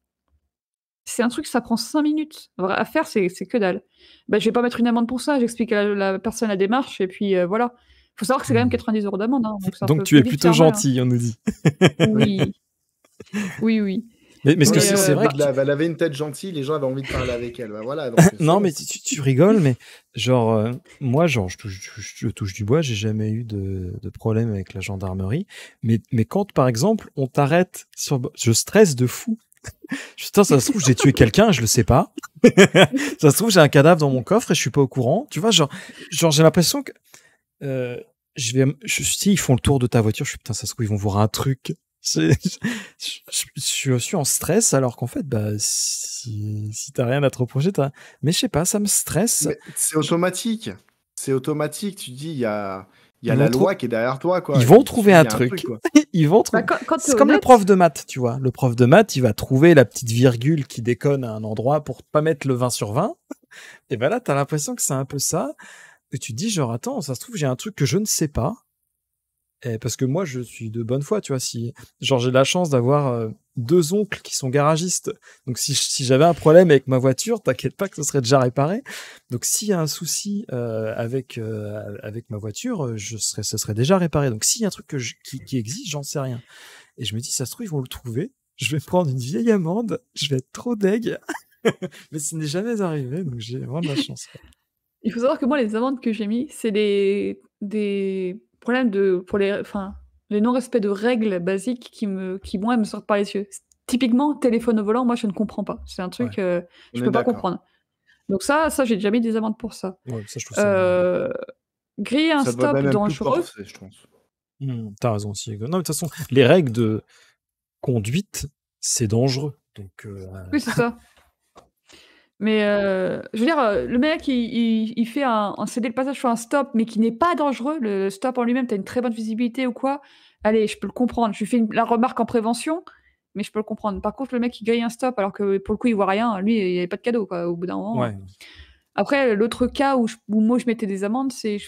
C'est un truc, ça prend 5 minutes. À faire, c'est que dalle. Bah, je vais pas mettre une amende pour ça, j'explique à la personne la démarche et puis, voilà. Faut savoir que c'est quand même 90 € d'amende, hein, donc ça Donc peut tu es vite plutôt faire mal, hein. gentil, on nous dit. Oui. Oui, oui. Mais ce que Mais, C'est vrai bah qu'elle avait une tête gentille, les gens avaient envie de parler avec elle. Bah, voilà, donc c'est Non, bon. mais tu rigoles, mais genre, moi, genre, je touche du bois, j'ai jamais eu de problème avec la gendarmerie. Mais quand, par exemple, on t'arrête je stresse de fou. Putain, ça se trouve, j'ai tué quelqu'un, je le sais pas. Ça se trouve, j'ai un cadavre dans mon coffre et je suis pas au courant. Tu vois, genre j'ai l'impression que si ils font le tour de ta voiture, je suis putain, ça se trouve, ils vont voir un truc. Je suis en stress alors qu'en fait, bah, si t'as rien à te reprocher, mais je sais pas, ça me stresse. Mais c'est automatique. C'est automatique. Tu dis, il y a Ils la vont loi qui est derrière toi, quoi. Ils vont Tu trouver dis, un il y a truc. quoi. Ils vont Bah, trouver. quand C'est tu comme le honnête prof de maths, tu vois. Le prof de maths, il va trouver la petite virgule qui déconne à un endroit pour pas mettre le 20 sur 20. Et ben là, t'as l'impression que c'est un peu ça. Et tu te dis, genre, attends, ça se trouve, j'ai un truc que je ne sais pas. Et parce que moi, je suis de bonne foi, tu vois. Si, genre, j'ai la chance d'avoir 2 oncles qui sont garagistes. Donc, si j'avais un problème avec ma voiture, t'inquiète pas que ce serait déjà réparé. Donc, s'il y a un souci avec ma voiture, ce serait déjà réparé. Donc, s'il y a un truc qui existe, j'en sais rien. Et je me dis, ça se trouve, ils vont le trouver. Je vais prendre une vieille amende. Je vais être trop deg. Mais ce n'est jamais arrivé, donc j'ai vraiment de la chance. Il faut savoir que moi, les amendes que j'ai mis, c'est des problèmes pour les non-respects de règles basiques qui moi, me sortent par les yeux. Typiquement, téléphone au volant, moi, je ne comprends pas. C'est un truc, On je est peux pas d'accord. comprendre. Donc ça, j'ai déjà mis des amendes pour ça. Ouais, ça, je trouve ça. Griller un Ça devrait stop même plus dangereux. forcer, je pense. T'as raison aussi. Non, mais de toute façon, les règles de conduite, c'est dangereux. Donc, Oui, c'est ça. Mais, je veux dire, le mec, il fait un céder le passage sur un stop, mais qui n'est pas dangereux. Le stop en lui-même, tu as une très bonne visibilité ou quoi. Allez, je peux le comprendre. Je lui fais la remarque en prévention, mais je peux le comprendre. Par contre, le mec qui grille un stop alors que pour le coup, il voit rien, lui, il y avait pas de cadeau, quoi, au bout d'un moment. ouais. Après, l'autre cas où moi je mettais des amendes, c'est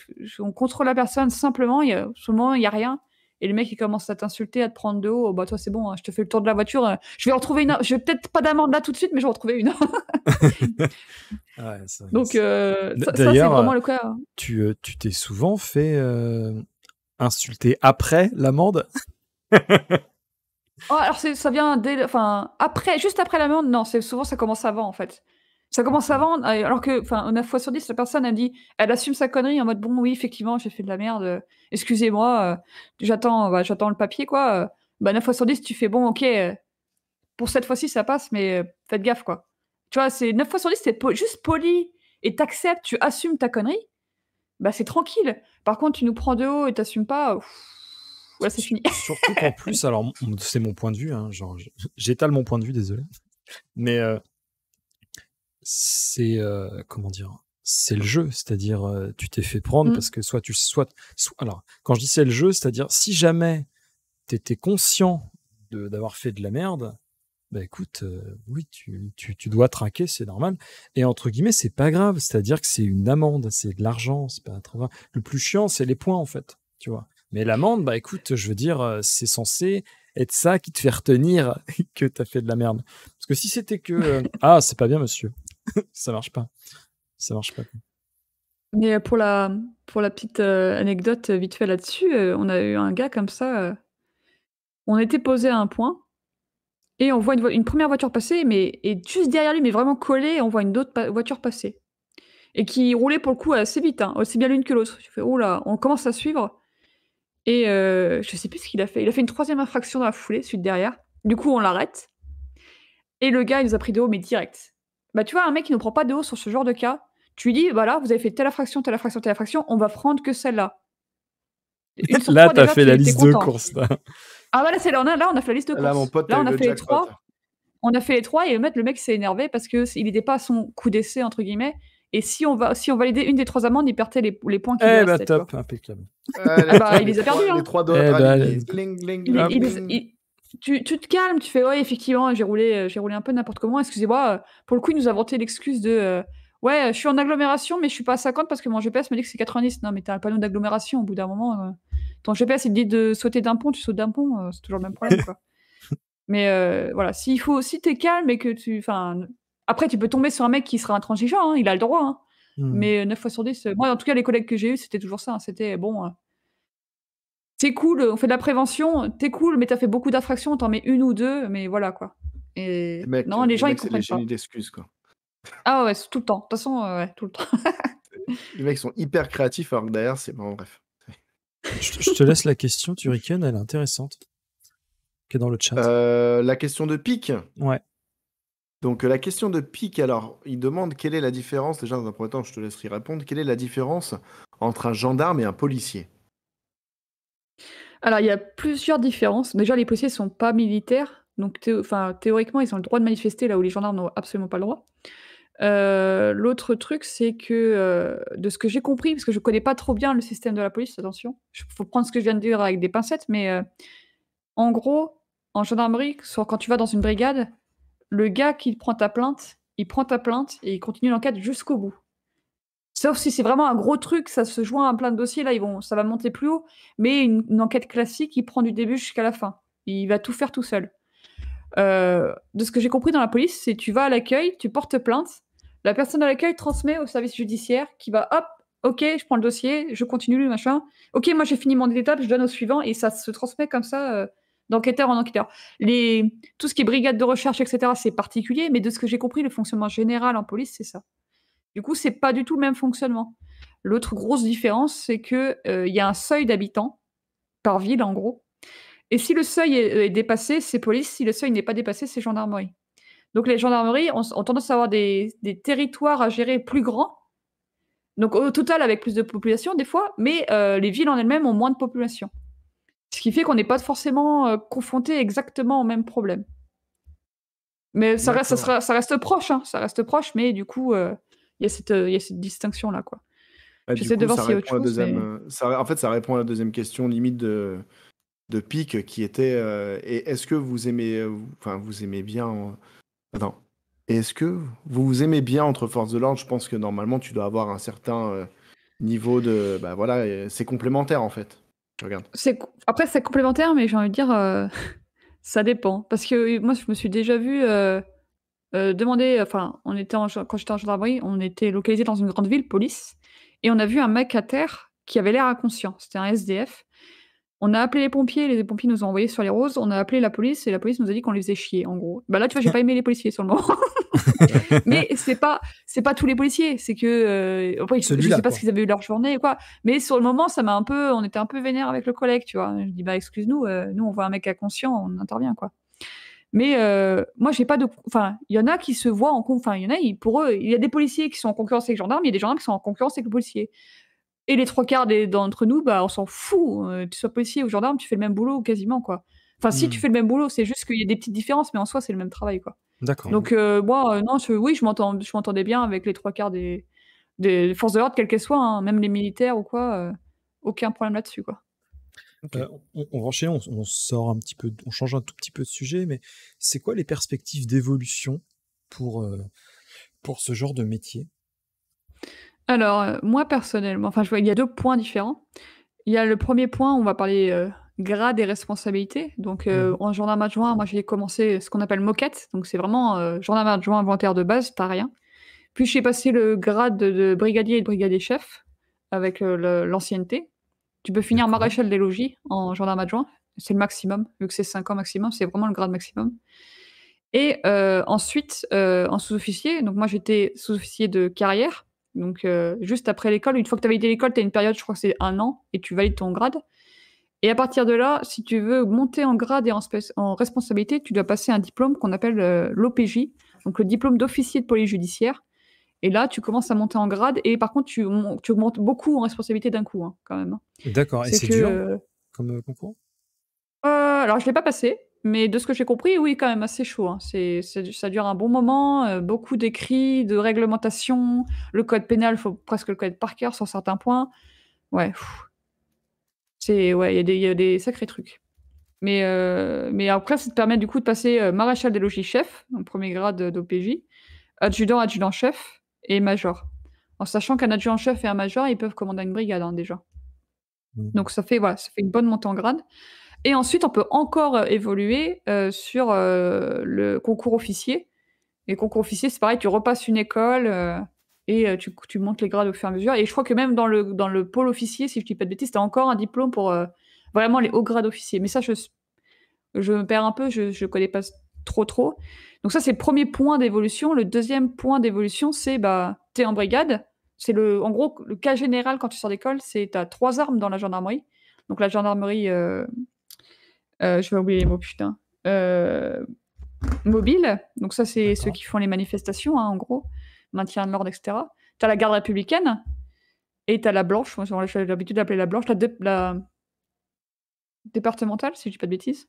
on contrôle la personne simplement, sur le moment, il y a rien et le mec, il commence à t'insulter, à te prendre de haut: «Oh bah toi, c'est bon, hein, je te fais le tour de la voiture, je vais en retrouver une je vais peut-être pas d'amende là tout de suite, mais je vais en retrouver une». Ouais, ça, Donc, ça, c'est d'ailleurs, vraiment le cas. tu t'es souvent fait insulter après l'amende? Oh, alors ça vient après, juste après l'amende, non, c'est souvent ça commence avant, en fait. Ça commence avant, alors que, 9 fois sur 10, la personne, elle assume sa connerie en mode: «Bon, oui, effectivement, j'ai fait de la merde, excusez-moi, j'attends le papier, quoi», 9 fois sur 10, tu fais: «Bon, OK, pour cette fois-ci, ça passe, mais faites gaffe, quoi». Tu vois, c'est 9 fois sur 10, tu juste poli et t'acceptes, tu assumes ta connerie, bah, c'est tranquille. Par contre, tu nous prends de haut et t'assumes pas, ouais, c'est fini. Surtout qu'en plus, alors, c'est mon point de vue, hein, genre, j'étale mon point de vue, désolé. Mais c'est comment dire, c'est le jeu, c'est-à-dire tu t'es fait prendre parce que alors quand je dis c'est le jeu, c'est-à-dire si jamais t'étais conscient d'avoir fait de la merde, bah écoute, oui, tu dois traquer, c'est normal. Et entre guillemets, c'est pas grave, c'est-à-dire que c'est une amende, c'est de l'argent, c'est pas trop grave. Le plus chiant, c'est les points en fait, tu vois. Mais l'amende, bah écoute, je veux dire, c'est censé être ça qui te fait retenir que t'as fait de la merde. Parce que si c'était que ah, c'est pas bien, monsieur, ça marche pas. Ça marche pas. Mais pour la petite, anecdote, vite fait là-dessus, on a eu un gars comme ça, on était posé à un point et on voit une 1re voiture passer, et juste derrière lui, mais vraiment collé, on voit une autre voiture passer et qui roulait pour le coup assez vite, hein, aussi bien l'une que l'autre. Je fais: «Oh là!» On commence à suivre et je sais plus ce qu'il a fait. Il a fait une 3e infraction dans la foulée, celui de derrière. Du coup, on l'arrête et le gars, il nous a pris de haut, mais direct. Bah, tu vois, un mec qui nous prend pas de haut sur ce genre de cas, tu lui dis: «Voilà, vous avez fait telle infraction, telle infraction, telle infraction, on va prendre que celle-là». Une sur Là, 3 t'as déjà, fait tu la es liste de content. courses, là. Ah bah, là, on a fait la liste de Là, mon courses. pote, Là, t'as on eu a le fait les jackpot. 3. On a fait les 3 et le mec, il s'est énervé parce qu'il était pas à son coup d'essai, entre guillemets, Et si on validait une des 3 amendes, il perdait les points qu'il lui Eh bah restait, tu vois. top, impeccable. Il les a perdus, hein. Les 3 doigts Eh de bah, rallye. Gling, gling, gling, gling. Tu te calmes, tu fais ouais, effectivement, j'ai roulé un peu n'importe comment. Excusez-moi, pour le coup, il nous a inventé l'excuse de ouais, je suis en agglomération, mais je suis pas à 50 parce que mon GPS me dit que c'est 90. Non, mais t'as un panneau d'agglomération. Au bout d'un moment, ton GPS il te dit de sauter d'un pont, tu sautes d'un pont, c'est toujours le même problème, quoi. Mais voilà, si t'es calme et que après, tu peux tomber sur un mec qui sera intransigeant, hein, il a le droit, hein. Mais 9 fois sur 10, moi, en tout cas, les collègues que j'ai eus, c'était toujours ça, hein. C'était bon. C'est cool, on fait de la prévention, t'es cool, mais t'as fait beaucoup d'infractions, t'en mets 1 ou 2, mais voilà, quoi. Et non, les gens, ils c'est les comprennent pas. génies d'excuses, quoi. Ah ouais, c'est tout le temps. De toute façon, ouais, tout le temps. Les mecs sont hyper créatifs, alors que derrière, c'est bon, bref. Je te laisse la question, Turrican, elle est intéressante. Qui est dans le chat. La question de Pic. Ouais. Donc, la question de Pic, alors, il demande quelle est la différence, déjà, dans un premier temps, je te laisserai répondre, quelle est la différence entre un gendarme et un policier? Alors, il y a plusieurs différences. Déjà, les policiers sont pas militaires, donc théoriquement, ils ont le droit de manifester là où les gendarmes n'ont absolument pas le droit. L'autre truc, c'est que, de ce que j'ai compris, parce que je connais pas trop bien le système de la police, attention, faut prendre ce que je viens de dire avec des pincettes, mais en gros, en gendarmerie, quand tu vas dans une brigade, le gars qui prend ta plainte, il prend ta plainte et il continue l'enquête jusqu'au bout. Sauf si c'est vraiment un gros truc, ça se joint à plein de dossiers, là, ça va monter plus haut. Mais une enquête classique, il prend du début jusqu'à la fin. Il va tout faire tout seul. De ce que j'ai compris dans la police, c'est tu vas à l'accueil, tu portes plainte, la personne à l'accueil transmet au service judiciaire qui va hop, ok, je prends le dossier, je continue, machin. Ok, moi j'ai fini mon étape, je donne au suivant et ça se transmet comme ça d'enquêteur en enquêteur. Tout ce qui est brigade de recherche, etc., c'est particulier, mais de ce que j'ai compris, le fonctionnement général en police, c'est ça. Du coup, c'est pas du tout le même fonctionnement. L'autre grosse différence, c'est que y a un seuil d'habitants par ville, en gros. Et si le seuil est dépassé, c'est police. Si le seuil n'est pas dépassé, c'est gendarmerie. Donc les gendarmeries ont tendance à avoir des territoires à gérer plus grands. Donc au total, avec plus de population, des fois, mais les villes en elles-mêmes ont moins de population. Ce qui fait qu'on n'est pas forcément confronté exactement au même problème. Mais ça reste proche, hein. Ça reste proche, mais du coup, il y a cette distinction-là, quoi. J'essaie de voir s'il y a autre chose. En fait, ça répond à la deuxième question, limite de Pic, qui était et est-ce que vous aimez, vous aimez bien. Attends. Est-ce que vous vous aimez bien entre forces de l'ordre? Je pense que normalement, tu dois avoir un certain niveau de. Bah voilà, c'est complémentaire en fait. Je regarde. Après, c'est complémentaire, mais j'ai envie de dire, ça dépend. Parce que moi, je me suis déjà vue demander. Enfin, quand j'étais en gendarmerie, on était localisé dans une grande ville, police, et on a vu un mec à terre qui avait l'air inconscient. C'était un SDF. On a appelé les pompiers nous ont envoyés sur les roses, on a appelé la police et la police nous a dit qu'on les faisait chier, en gros. Bah là, tu vois, j'ai pas aimé les policiers sur le moment. Mais c'est pas tous les policiers, c'est que après, je sais pas s'ils avaient eu leur journée ou quoi, mais sur le moment, on était un peu vénère avec le collègue, tu vois. Je dis bah excuse-nous, nous on voit un mec inconscient, on intervient, quoi. Mais moi, j'ai pas de. Enfin, il y en a qui se voient il y en a, pour eux, il y a des policiers qui sont en concurrence avec les gendarmes, il y a des gendarmes qui sont en concurrence avec les policiers. Et les 3/4 d'entre nous, bah, on s'en fout. Tu sois policier ou gendarme, tu fais le même boulot quasiment, quoi. Enfin, si tu fais le même boulot, c'est juste qu'il y a des petites différences, mais en soi, c'est le même travail, quoi. D'accord. Donc, moi, non, oui, je m'entendais bien avec les 3/4 des forces de l'ordre, quelles qu'elles soient, hein, même les militaires ou quoi, aucun problème là-dessus, quoi. Okay. On va enchaîner, on sort un petit peu, on change un tout petit peu de sujet, mais c'est quoi les perspectives d'évolution pour ce genre de métier? Alors, moi personnellement, je vois, il y a 2 points différents. Il y a le premier point, on va parler grade et responsabilité. Donc, en gendarme adjoint, moi j'ai commencé ce qu'on appelle moquette, donc c'est vraiment gendarme adjoint inventaire de base, t'as rien. Puis j'ai passé le grade de brigadier et de brigadier chef avec l'ancienneté. Tu peux finir maréchal des logis en gendarme adjoint, c'est le maximum, vu que c'est 5 ans maximum, c'est vraiment le grade maximum. Et ensuite, en sous-officier, donc moi j'étais sous-officier de carrière. Donc, juste après l'école, une fois que tu as validé l'école, tu as une période, je crois que c'est 1 an, et tu valides ton grade. Et à partir de là, si tu veux monter en grade et en responsabilité, tu dois passer un diplôme qu'on appelle l'OPJ, donc le diplôme d'officier de police judiciaire. Et là, tu commences à monter en grade, et par contre, tu augmentes beaucoup en responsabilité d'un coup, hein, quand même. D'accord, et c'est dur comme concours? Alors, je ne l'ai pas passé. mais de ce que j'ai compris, oui, quand même assez chaud, hein. Ça dure un bon moment, beaucoup d'écrits, de réglementations. Le code pénal, faut presque le connaître par cœur sur certains points. Ouais, ouais, il y a des sacrés trucs. Mais après, ça te permet du coup de passer, maréchal des logis chef, donc 1er grade, d'OPJ, adjudant-chef et major. En sachant qu'un adjudant-chef et un major, ils peuvent commander une brigade, hein, déjà. Donc ça fait une bonne montée en grade et ensuite on peut encore, évoluer, sur, le concours officier. Et concours officier, c'est pareil, tu repasses une école, et tu montes les grades au fur et à mesure et je crois que même dans le pôle officier, si je dis pas de bêtises, tu as encore un diplôme pour, vraiment les hauts grades officiers. Mais ça, je me perds un peu, je connais pas trop. Donc ça, c'est le 1er point d'évolution. Le 2e point d'évolution, c'est, tu es en brigade. C'est en gros, le cas général quand tu sors d'école, c'est tu as 3 armes dans la gendarmerie. Donc la gendarmerie, je vais oublier les mots, putain. Mobile, donc ça, c'est ceux qui font les manifestations, hein, en gros, maintien de l'ordre, et cetera. Tu as la garde républicaine et tu as la blanche, moi j'ai l'habitude d'appeler la blanche, la départementale, si je dis pas de bêtises.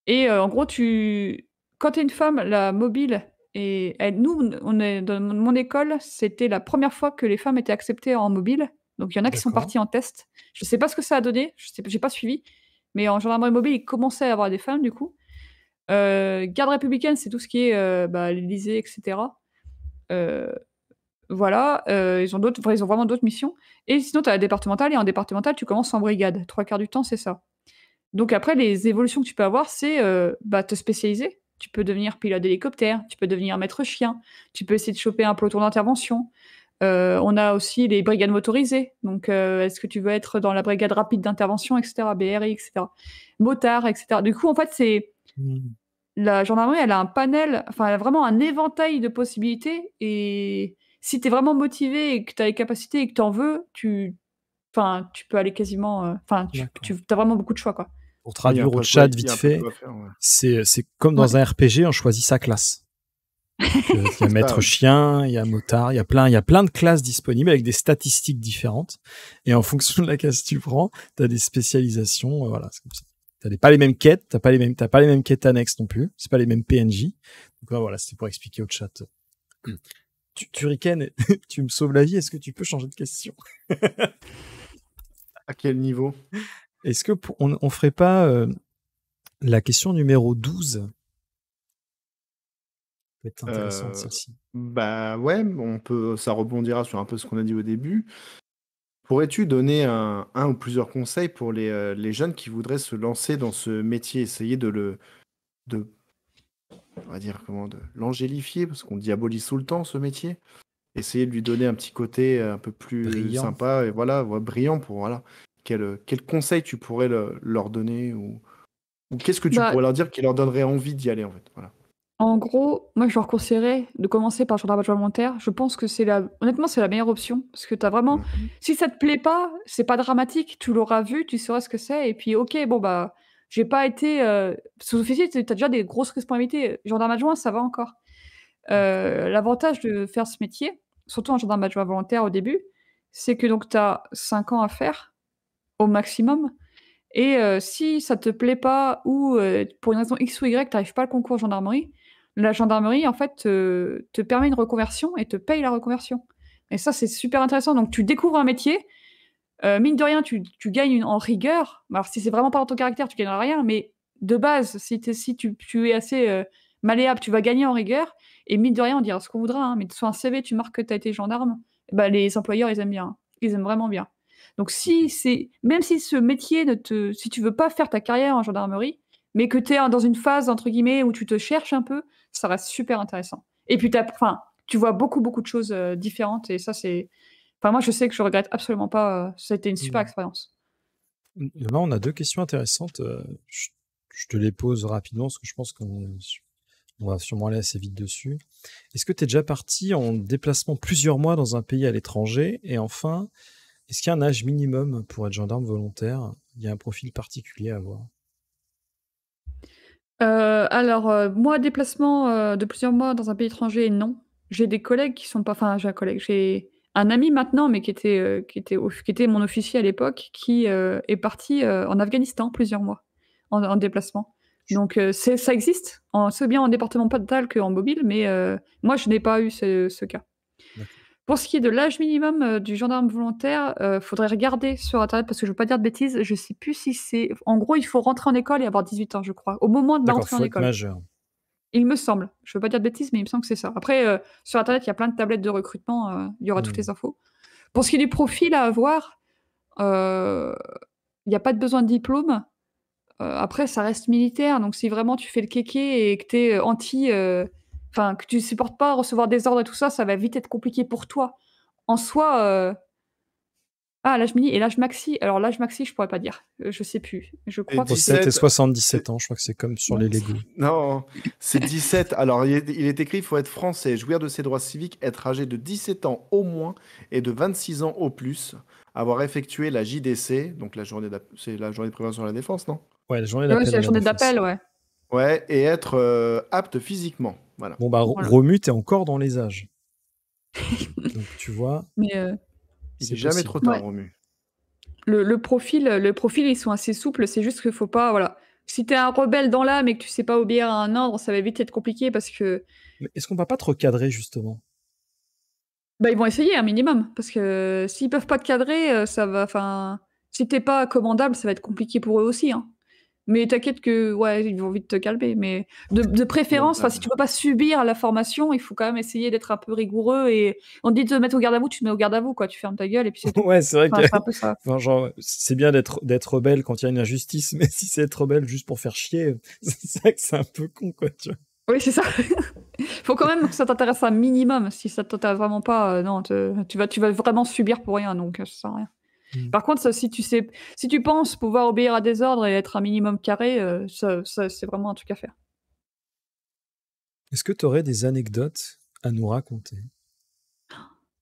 Et en gros, quand tu es une femme, la mobile et nous, on est dans mon école, c'était la première fois que les femmes étaient acceptées en mobile. Donc il y en a qui sont partis en test. Je sais pas ce que ça a donné, j'ai pas suivi, mais en gendarmerie mobile, ils commençaient à avoir des femmes, du coup. Garde républicaine, c'est tout ce qui est, l'Élysée, et cetera. Voilà, ils ont vraiment d'autres missions et sinon tu as la départementale et en départementale, tu commences en brigade. 3/4 du temps, c'est ça. Donc après, les évolutions que tu peux avoir, c'est, te spécialiser. Tu peux devenir pilote d'hélicoptère, tu peux devenir maître chien, tu peux essayer de choper un peloton d'intervention. On a aussi les brigades motorisées. Donc, est-ce que tu veux être dans la brigade rapide d'intervention, et cetera, BRI, et cetera. Motard, et cetera. Du coup, en fait, la gendarmerie, elle a un panel, enfin, elle a vraiment un éventail de possibilités et si tu es vraiment motivé et que tu as les capacités et que tu en veux, tu peux aller quasiment, tu as vraiment beaucoup de choix, quoi. Pour traduire au chat vite fait, c'est comme dans un RPG, on choisit sa classe. Il y a maître chien, il y a motard, il y a plein de classes disponibles avec des statistiques différentes. Et en fonction de la classe que tu prends, tu as des spécialisations. Voilà, c'est comme ça. T'as pas les mêmes quêtes, t'as pas les mêmes quêtes annexes non plus. C'est pas les mêmes PNJ. Donc voilà, c'était pour expliquer au chat. Turrican, tu me sauves la vie. Est-ce que tu peux changer de question? À quel niveau? Est-ce que on ferait pas la question numéro 12? Ça peut être intéressant celle-ci. Bah ouais, ça rebondira sur un peu ce qu'on a dit au début. Pourrais-tu donner un ou plusieurs conseils pour les jeunes qui voudraient se lancer dans ce métier, essayer de on va dire de l'angélifier, parce qu'on diabolise tout le temps ce métier, essayer de lui donner un petit côté un peu plus brillant. Sympa et brillant pour quel conseil tu pourrais leur donner ou qu'est-ce que tu pourrais leur dire qui leur donnerait envie d'y aller en fait, voilà. En gros, moi, je leur conseillerais de commencer par le gendarme volontaire. Je pense que honnêtement, c'est la meilleure option parce que tu as vraiment si ça te plaît pas, c'est pas dramatique, tu l'auras vu, tu sauras ce que c'est et puis OK, bon, j'ai pas été, sous-officier, tu as déjà des grosses responsabilités. Gendarme adjoint, ça va encore. L'avantage de faire ce métier, surtout en gendarme adjoint volontaire au début, c'est que donc tu as 5 ans à faire au maximum et si ça te plaît pas ou pour une raison X ou Y, tu arrives pas à le concours gendarmerie, la gendarmerie, en fait, te permet une reconversion et te paye la reconversion et ça, c'est super intéressant. Donc tu découvres un métier, mine de rien, tu gagnes en rigueur. Alors si c'est vraiment pas dans ton caractère, tu gagneras rien, mais de base, si tu es assez, malléable, tu vas gagner en rigueur et mine de rien, on dira ce qu'on voudra, hein, mais sur un CV, tu marques que tu as été gendarme, les employeurs, ils aiment bien, hein. Ils aiment vraiment bien. Donc même si ce métier si tu veux pas faire ta carrière en gendarmerie, mais que tu es dans une phase entre guillemets où tu te cherches un peu, ça reste super intéressant. Et puis tu vois beaucoup de choses différentes et ça c'est moi je sais que je regrette absolument pas, ça a été une super expérience. Là, on a 2 questions intéressantes. Je te les pose rapidement parce que je pense qu'on va sûrement aller assez vite dessus. Est-ce que tu es déjà parti en déplacement plusieurs mois dans un pays à l'étranger? Et enfin, est-ce qu'il y a un âge minimum pour être gendarme volontaire? Il y a un profil particulier à avoir? Alors, moi, déplacement, de plusieurs mois dans un pays étranger, non. J'ai des collègues qui sont pas j'ai un ami maintenant, mais qui était mon officier à l'époque, qui, est parti, en Afghanistan plusieurs mois en déplacement. Donc ça existe, aussi bien en départemental qu'en mobile, mais moi je n'ai pas eu ce cas. D'accord. Pour ce qui est de l'âge minimum du gendarme volontaire, faudrait regarder sur internet parce que je veux pas dire de bêtises. Je sais plus si c'est en gros, il faut rentrer en école et avoir 18 ans, je crois, au moment de la D'accord, rentrée en faut être école. majeur. Il me semble. Je veux pas dire de bêtises, mais il me semble que c'est ça. Après, sur internet, il y a plein de tablettes de recrutement, il y aura toutes les infos. Pour ce qui est du profil à avoir, il y a pas de besoin de diplôme. Après, ça reste militaire, donc si vraiment tu fais le kéké et que tu es anti, enfin, que tu supportes pas recevoir des ordres et tout ça, ça va vite être compliqué pour toi. En soi, l'âge mini et l'âge maxi. Alors l'âge maxi, je pourrais pas dire. Je sais plus. Je Et crois que Entre 7 et 17, 77 ans, je crois que c'est comme sur les Lego. non, c'est 17. Alors, il est écrit, il faut être français, jouir de ses droits civiques, être âgé de 17 ans au moins et de 26 ans au plus, avoir effectué la JDC, donc c'est la journée de prévention à la défense, non? Ouais, la journée ouais, d'appel c'est à la la journée défense. d'appel, ouais. Ouais, et être apte physiquement. Voilà. Bon, bah, Voilà. Romu, t'es encore dans les âges. Donc, tu vois, Mais Il c'est est jamais possible. trop tard, ouais. Romu. Le profil, ils sont assez souples. C'est juste qu'il faut pas, voilà. Si t'es un rebelle dans l'âme et que tu sais pas obéir à un ordre, ça va vite être compliqué parce que Mais est-ce qu'on va pas te recadrer, justement? bah, ils vont essayer un minimum parce que s'ils peuvent pas te cadrer, ça va, enfin, si t'es pas commandable, ça va être compliqué pour eux aussi, hein. Mais t'inquiète que, ouais, ils vont vite te calmer. Mais de préférence, enfin, si tu veux pas subir la formation, il faut quand même essayer d'être un peu rigoureux. Et on te dit de te mettre au garde à vous, tu te mets au garde à vous, quoi. Tu fermes ta gueule et puis c'est tout. Ouais, c'est vrai Enfin, que c'est un peu ça. enfin, genre, c'est bien d'être rebelle quand il y a une injustice, mais si c'est être rebelle juste pour faire chier, c'est vrai que c'est un peu con, quoi, tu vois. Oui, c'est ça. Faut quand même que ça t'intéresse un minimum. Si ça t'intéresse vraiment pas, non, tu vas vraiment subir pour rien, donc ça sert à rien. Par contre, si tu penses pouvoir obéir à des ordres et être un minimum carré, ça c'est vraiment un truc à faire. Est-ce que tu aurais des anecdotes à nous raconter?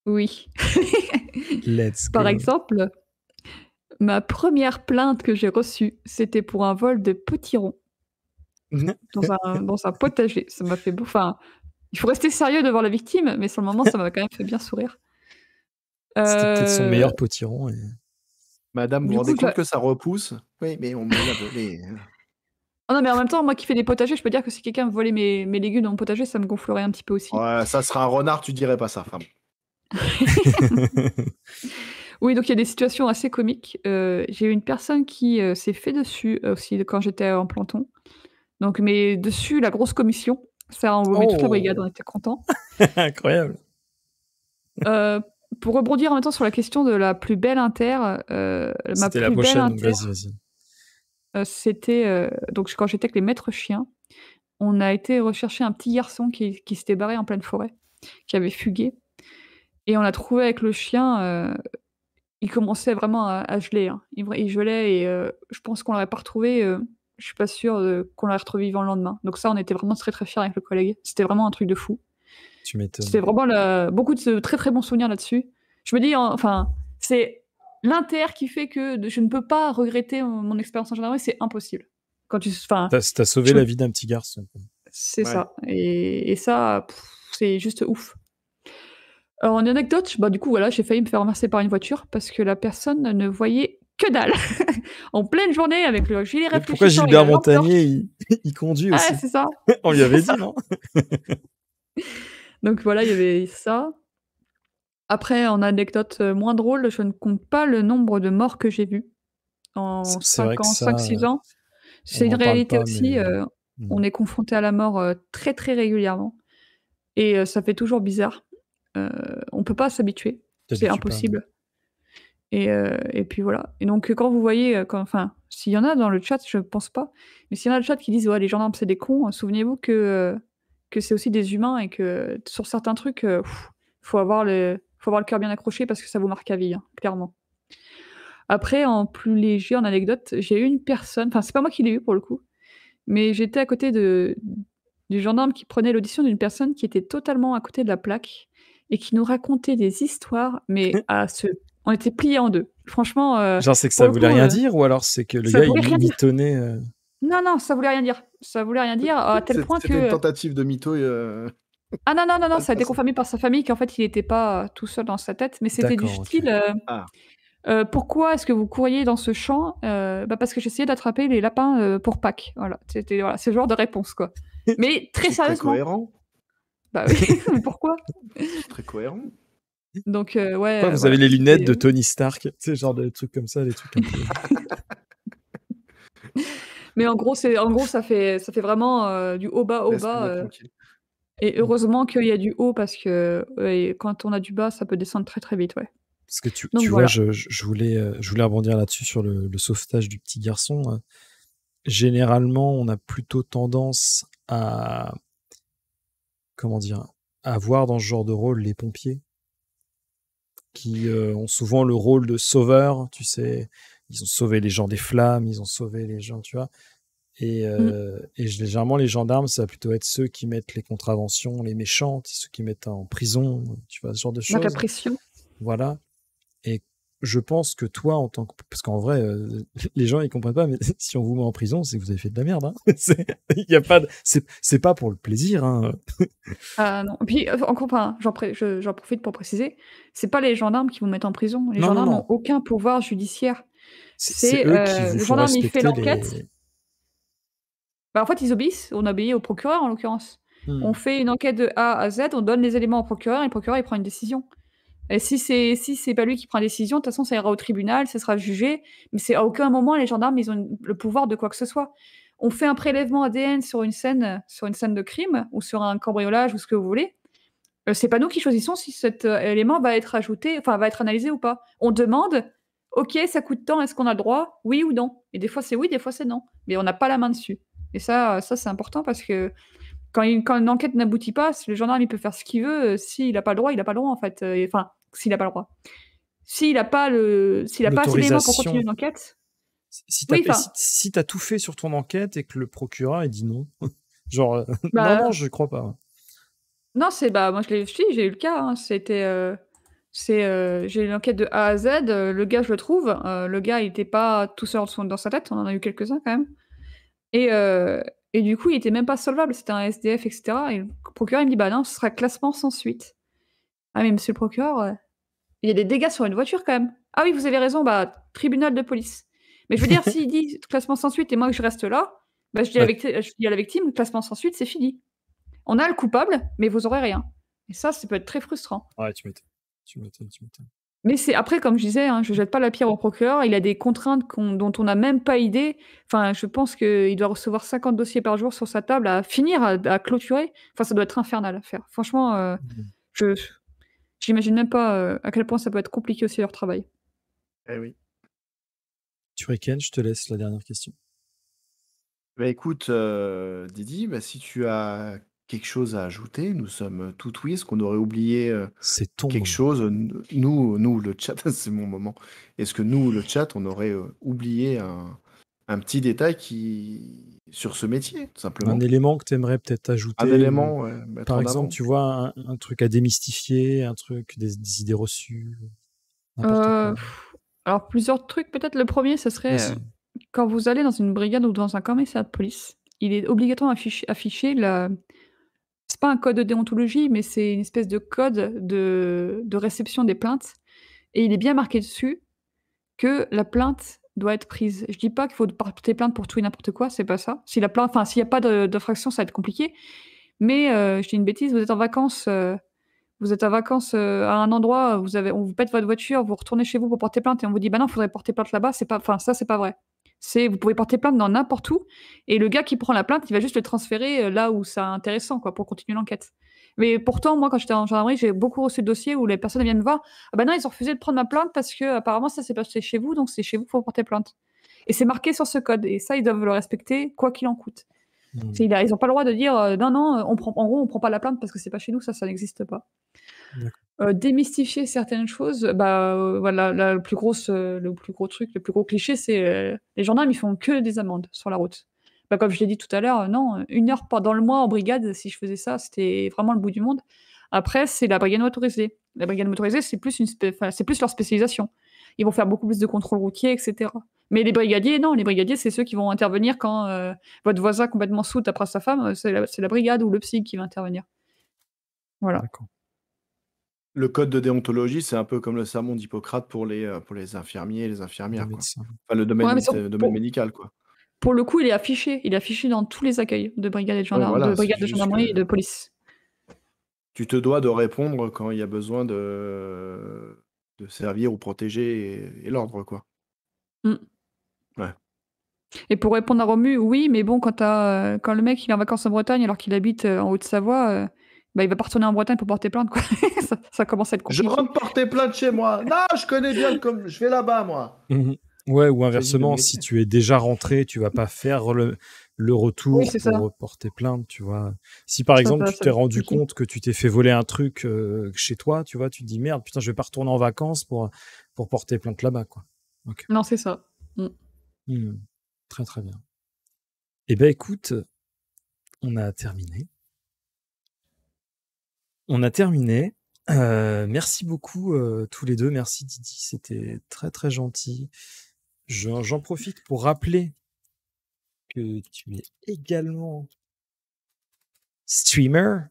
Oui. Let's Par go. exemple, ma première plainte que j'ai reçue, c'était pour un vol de potirons dans un potager. Ça m'a fait enfin, il faut rester sérieux devant la victime, mais sur le moment, ça m'a quand même fait bien sourire. C'était peut-être son meilleur Heu, potiron et Madame, vous du vous rendez coup, compte que ça repousse? Oui, mais on me l'a volé. ah non, mais en même temps, moi qui fais des potagers, je peux dire que si quelqu'un me volait mes légumes dans mon potager, ça me gonflerait un petit peu aussi. Ouais, ça sera un renard, tu dirais pas ça. Enfin, Oui, donc il y a des situations assez comiques. J'ai eu une personne qui, s'est fait dessus aussi quand j'étais en planton. Donc mais dessus, la grosse commission. Ça a embaumé toute la brigade, on Oh! était contents. Incroyable. Heu, pour rebondir en même temps sur la question de la plus belle inter, ma C'était la plus belle prochaine, donc inter, vas-y. c'était, donc quand j'étais avec les maîtres chiens, on a été rechercher un petit garçon qui s'était barré en pleine forêt, qui avait fugué et on l'a trouvé avec le chien, il commençait vraiment à geler, hein. Il gelait et je pense qu'on l'aurait pas retrouvé, je suis pas sûre, qu'on l'aurait retrouvé vivant le lendemain. Donc ça, on était vraiment très, très fiers avec le collègue. C'était vraiment un truc de fou. Tu m'étonnes. C'était vraiment beaucoup de très, très bons souvenirs là-dessus. Je me dis, enfin, c'est l'inter qui fait que je ne peux pas regretter mon expérience en gendarmerie, c'est impossible. Quand enfin, T'as sauvé je la vie d'un petit garçon, quoi. c'est ouais. ça et ça, c'est juste ouf. En anecdote, bah, du coup, voilà, j'ai failli me faire renverser par une voiture parce que la personne ne voyait que dalle. En pleine journée avec le gilet Mais pourquoi réfléchissant et Gilbert la lampe torche. Montagnier, il conduit Ouais, aussi? c'est ça, On lui avait c'est dit, ça. non? Donc voilà, il y avait ça. Après, en anecdote, moins drôle, je ne compte pas le nombre de morts que j'ai vus en C'est vrai 5 que ans, ça, 5-6 ans. on C'est une n'en parle réalité pas, aussi, mais on est confronté à la mort, très, très régulièrement et ça fait toujours bizarre. Heu, on peut pas s'habituer, c'est t'habitues pas, non. impossible et puis voilà et donc quand vous voyez, enfin, s'il y en a dans le chat, je pense pas, mais s'il y en a dans le chat qui disent: «Ouais, les gendarmes, c'est des cons», souvenez-vous que c'est aussi des humains et que sur certains trucs, faut avoir le cœur bien accroché parce que ça vous marque à vie, hein, clairement. Après, en plus léger, en anecdote, j'ai eu une personne, enfin, c'est pas moi qui l'ai eu pour le coup, mais j'étais à côté du gendarme qui prenait l'audition d'une personne qui était totalement à côté de la plaque et qui nous racontait des histoires, mais on était pliés en 2. Franchement, Genre, c'est que pour ça le voulait coup, rien dire ou alors c'est que le ça gars, voulait il rien dire. mitonnait, Non, non, ça voulait rien dire. Ça voulait rien dire à tel point C'était une que, tentative de mytho. ah non, non, non, non, Pas le ça a été passé. confirmé par sa famille qu'en fait, il était pas, tout seul dans sa tête, mais c'était du D'accord, OK. style, Ah. Pourquoi est-ce que vous couriez dans ce champ? Parce que j'essayais d'attraper les lapins, pour Pâques. Voilà, voilà, c'est le genre de réponse, quoi. Mais très C'est très sérieusement. cohérent. Bah oui, mais pourquoi? C'est très cohérent. Donc Pourquoi ouais, vous voilà, avez les lunettes de c'était Tony Stark? Tu sais, genre des trucs comme ça, des trucs un peu. mais en gros, ça fait vraiment, du haut bas, Laisse-le tranquille. et heureusement qu'il y a du haut parce que, ouais, quand on a du bas, ça peut descendre très, très vite, ouais. Parce que tu Donc vois, voilà. je voulais rebondir là-dessus sur le sauvetage du petit garçon. Généralement, on a plutôt tendance à, comment dire, à voir dans ce genre de rôle les pompiers qui ont souvent le rôle de sauveur, tu sais. Ils ont sauvé les gens des flammes, ils ont sauvé les gens, tu vois. Et généralement, les gendarmes, ça va plutôt être ceux qui mettent les contraventions, les méchantes, ceux qui mettent en prison, tu vois, ce genre de Donc la choses. pression. Voilà. Et je pense que toi, en tant que... Parce qu'en vrai, les gens, ils comprennent pas, mais si on vous met en prison, c'est que vous avez fait de la merde. Hein. Y a pas de... c'est pas pour le plaisir. Hein. Ah non. Puis, encore enfin, j'en profite pour préciser, c'est pas les gendarmes qui vous mettent en prison. Les Non, non, gendarmes non. n'ont aucun pouvoir judiciaire. C'est eux qui vous Le font gendarme, il fait respecter l'enquête. les... Bah, en fait, ils obéissent. On obéit au procureur, en l'occurrence. On fait une enquête de A à Z, on donne les éléments au procureur et le procureur, il prend une décision. Et si c'est pas lui qui prend la décision, de toute façon, ça ira au tribunal, ça sera jugé. Mais c'est à aucun moment, les gendarmes, ils ont le pouvoir de quoi que ce soit. On fait un prélèvement ADN sur une scène de crime ou sur un cambriolage ou ce que vous voulez. C'est pas nous qui choisissons si cet élément va être ajouté, enfin, va être analysé ou pas. On demande: «OK, ça coûte tant, est-ce qu'on a le droit? Oui ou non?» Et des fois, c'est oui, des fois, c'est non. Mais on n'a pas la main dessus. Et ça, c'est important parce que quand une enquête n'aboutit pas, le gendarme, il peut faire ce qu'il veut, s'il a pas le droit, il a pas le droit, en fait, enfin, s'il a pas le droit. S'il a pas assez d'éléments pour continuer l'autorisation. une enquête. Si Oui, enfin, t'as tout fait sur ton enquête et que le procureur, il dit non. Genre, non, non, bah, je crois pas. non, moi, j'ai eu le cas, hein. J'ai eu l'enquête de A à Z, le gars, je le trouve, le gars, il était pas tout seul dans sa tête, on en a eu quelques-uns quand même et heu et du coup, il était même pas solvable, c'était un SDF et cetera et le procureur, il me dit: «Bah non, ce sera classement sans suite». Ah mais monsieur le procureur, il y a des dégâts sur une voiture quand même. «Ah oui, vous avez raison, bah, tribunal de police». Mais je veux dire, s'il dit: «Classement sans suite» et moi que je reste là, bah, Ouais, je dis à la victime: «Classement sans suite, c'est fini. On a le coupable, mais vous aurez rien» et ça peut être très frustrant. ouais, tu m'étonnes. Tu m'étonnes, tu m'étonnes. Mais c'est après, comme je disais, hein, je jette pas la pierre au procureur, il a des contraintes dont on n'a même pas idée. Enfin, je pense qu'il doit recevoir 50 dossiers par jour sur sa table à finir, à clôturer. Enfin, ça doit être infernal à faire. Franchement, je j'imagine même pas, à quel point ça peut être compliqué aussi leur travail. Eh oui. Ken, je te laisse la dernière question. Bah, écoute, Didi, bah, si tu as quelque chose à ajouter, nous sommes tout oui. Est-ce qu'on aurait oublié, C'est ton quelque moment. chose? Nous, le chat, c'est mon moment. Est-ce que nous, le chat, on aurait, oublié un petit détail sur ce métier, tout Un simplement? élément que tu aimerais peut-être Un ajouter ou, élément, ouais, mettre par en exemple, avant? tu vois, un truc à démystifier, un truc, des idées reçues, n'importe Heu, quoi. alors plusieurs trucs peut-être. Le premier, ce serait, Vas-y. quand vous allez dans une brigade ou dans un commissariat de police, il est obligatoirement affiché la c'est pas un code de déontologie, mais c'est une espèce de code de réception des plaintes et il est bien marqué dessus que la plainte doit être prise. Je dis pas qu'il faut porter plainte pour tout et n'importe quoi, c'est pas ça. Si la plainte enfin, s'il y a pas d'infraction, ça va être compliqué, mais je dis une bêtise, vous êtes en vacances, à un endroit, on vous pète votre voiture, vous retournez chez vous pour porter plainte et on vous dit: «Bah non, faudrait porter plainte là-bas», c'est pas enfin ça, c'est pas vrai. Vous pouvez porter plainte dans n'importe où et le gars qui prend la plainte, il va juste le transférer, là où c'est intéressant quoi, pour continuer l'enquête. Mais pourtant, moi, quand j'étais en gendarmerie, j'ai beaucoup reçu de dossiers où les personnes viennent me voir: «Ah bah non, ils ont refusé de prendre ma plainte parce qu'apparemment ça s'est passé chez vous, donc c'est chez vous qu'il faut porter plainte» et c'est marqué sur ce code et ça, ils doivent le respecter quoi qu'il en coûte. Mmh. Ils ont pas le droit de dire, «Non, non, on prend pas la plainte parce que c'est pas chez nous», ça n'existe pas. D'accord. Démystifier certaines choses, bah, voilà, le plus gros truc, le plus gros cliché, c'est, les gendarmes, ils font que des amendes sur la route. Bah, comme je l'ai dit tout à l'heure, non, 1 heure dans le mois en brigade, si je faisais ça, c'était vraiment le bout du monde. Après, c'est la brigade motorisée. La brigade motorisée, c'est plus leur spécialisation. Ils vont faire beaucoup plus de contrôles routiers et cetera. Mais les brigadiers, non, les brigadiers, c'est ceux qui vont intervenir quand, votre voisin complètement saoul après sa femme, c'est la brigade ou le psy qui va intervenir. Voilà. D'accord. Le code de déontologie, c'est un peu comme le sermon d'Hippocrate pour les infirmiers et les Les infirmières, quoi. médecins. Enfin, le Ouais, mais domaine médical, quoi. pour le coup, il est affiché. Il est affiché dans tous les accueils de brigades et Ouais, voilà, de c'est brigades de juste gendarmerie et que de police. tu te dois de répondre quand il y a besoin de servir ou protéger et l'ordre, quoi. Mmh. Ouais. Et pour répondre à Romu, oui, mais bon, quand le mec il est en vacances en Bretagne alors qu'il habite, en Haute-Savoie, bah, il va pas retourner en Bretagne pour porter plainte, quoi. Ça commence à être Je compliqué. rentre porter plainte chez moi. Non, je connais bien je vais là-bas, moi. Mmh. Ouais, ou S'agit de inversement, si métier. tu es déjà rentré, tu vas pas faire le Oui, retour c'est ça. pour porter plainte, tu vois. Si par exemple tu Ça t'es va être rendu compliqué. compte que tu t'es fait voler un truc chez toi, tu vois, tu te dis merde, putain, je vais pas retourner en vacances pour porter plainte là-bas, quoi. Ok. Non, c'est ça. Mmh. Mmh. Très très bien. Eh ben écoute, on a terminé. On a terminé. Merci beaucoup tous les deux. Merci Didi, c'était très très gentil. J'en profite pour rappeler que tu es également streamer.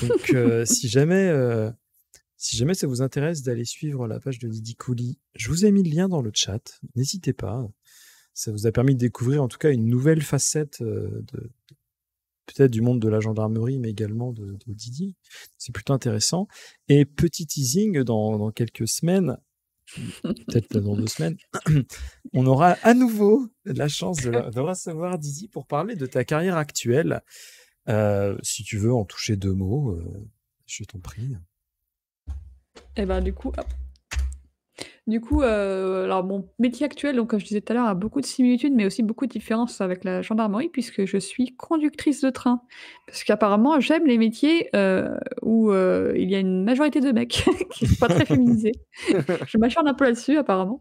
Donc si jamais ça vous intéresse d'aller suivre la page de Didi Couli, je vous ai mis le lien dans le chat. N'hésitez pas. Ça vous a permis de découvrir en tout cas une nouvelle facette peut-être du monde de la gendarmerie, mais également de Didi. C'est plutôt intéressant. Et petit teasing, dans quelques semaines, peut-être dans 2 semaines, on aura à nouveau la chance de recevoir Didi pour parler de ta carrière actuelle. Si tu veux en toucher 2 mots, je t'en prie. Et bah, du coup, alors mon métier actuel, donc comme je disais tout à l'heure, a beaucoup de similitudes, mais aussi beaucoup de différences avec la gendarmerie puisque je suis conductrice de train. Parce qu'apparemment, j'aime les métiers, où, il y a une majorité de mecs qui sont pas très féminisés. Je m'acharne un peu là-dessus apparemment.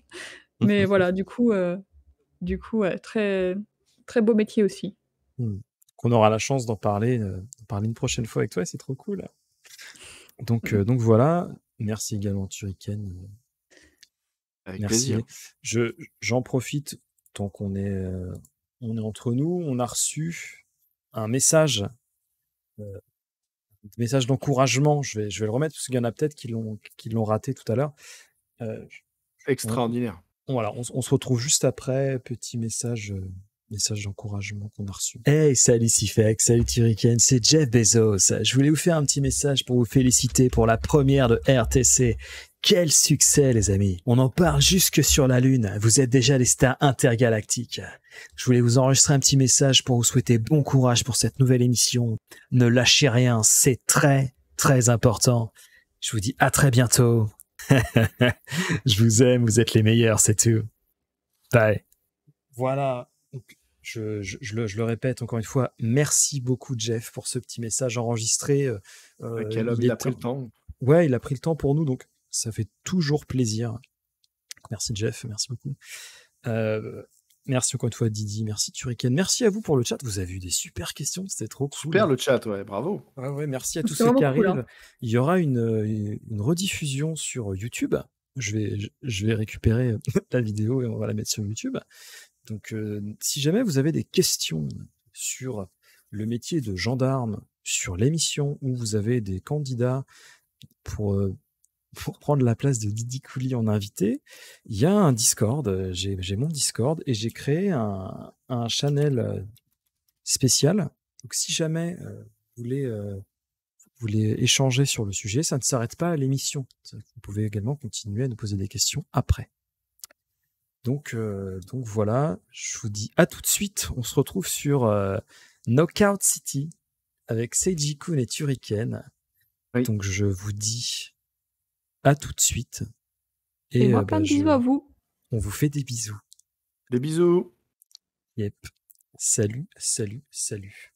Mais voilà, ouais, très très beau métier aussi. Qu'on aura la chance d'en parler une prochaine fois avec toi, c'est trop cool. Donc voilà, merci également Turrican. Avec Merci. plaisir. J'en profite tant qu'on est entre nous. On a reçu un message d'encouragement. Je vais le remettre parce qu'il y en a peut-être qui l'ont raté tout à l'heure. Extraordinaire. Voilà, on se retrouve juste après. Petit message d'encouragement qu'on a reçu. Hey, salut Sifek, salut Turrican, c'est Jeff Bezos. Je voulais vous faire un petit message pour vous féliciter pour la première de RTC. Quel succès, les amis. On en parle jusque sur la Lune. Vous êtes déjà les stars intergalactiques. Je voulais vous enregistrer un petit message pour vous souhaiter bon courage pour cette nouvelle émission. Ne lâchez rien, c'est très, très important. Je vous dis à très bientôt. Je vous aime, vous êtes les meilleurs, c'est tout. Bye. Voilà. Donc, je le répète encore une fois, merci beaucoup Jeff pour ce petit message enregistré. Quel homme, il a pris le temps. Ouais, il a pris le temps pour nous, donc ça fait toujours plaisir. Merci Jeff, merci beaucoup. Merci encore une fois Didi, merci Turrican, merci à vous pour le chat. Vous avez eu des super questions, c'était trop cool. Super le chat, ouais, bravo. Ouais, merci à tous C'est ceux qui vraiment cool, arrivent. hein. Il y aura une rediffusion sur YouTube. Je vais récupérer la vidéo et on va la mettre sur YouTube. Donc, si jamais vous avez des questions sur le métier de gendarme, sur l'émission, ou vous avez des candidats pour prendre la place de Didi Couli en invité, il y a un Discord. J'ai mon Discord et j'ai créé un channel spécial. Donc, si jamais vous voulez échanger sur le sujet, ça ne s'arrête pas à l'émission. Vous pouvez également continuer à nous poser des questions après. Donc voilà, je vous dis à tout de suite. On se retrouve sur Knockout City avec Seiji Kun et Turrican. Oui. Donc je vous dis à tout de suite. Et moi, plein de bisous à vous. On vous fait des bisous. Des bisous. Yep. Salut, salut, salut.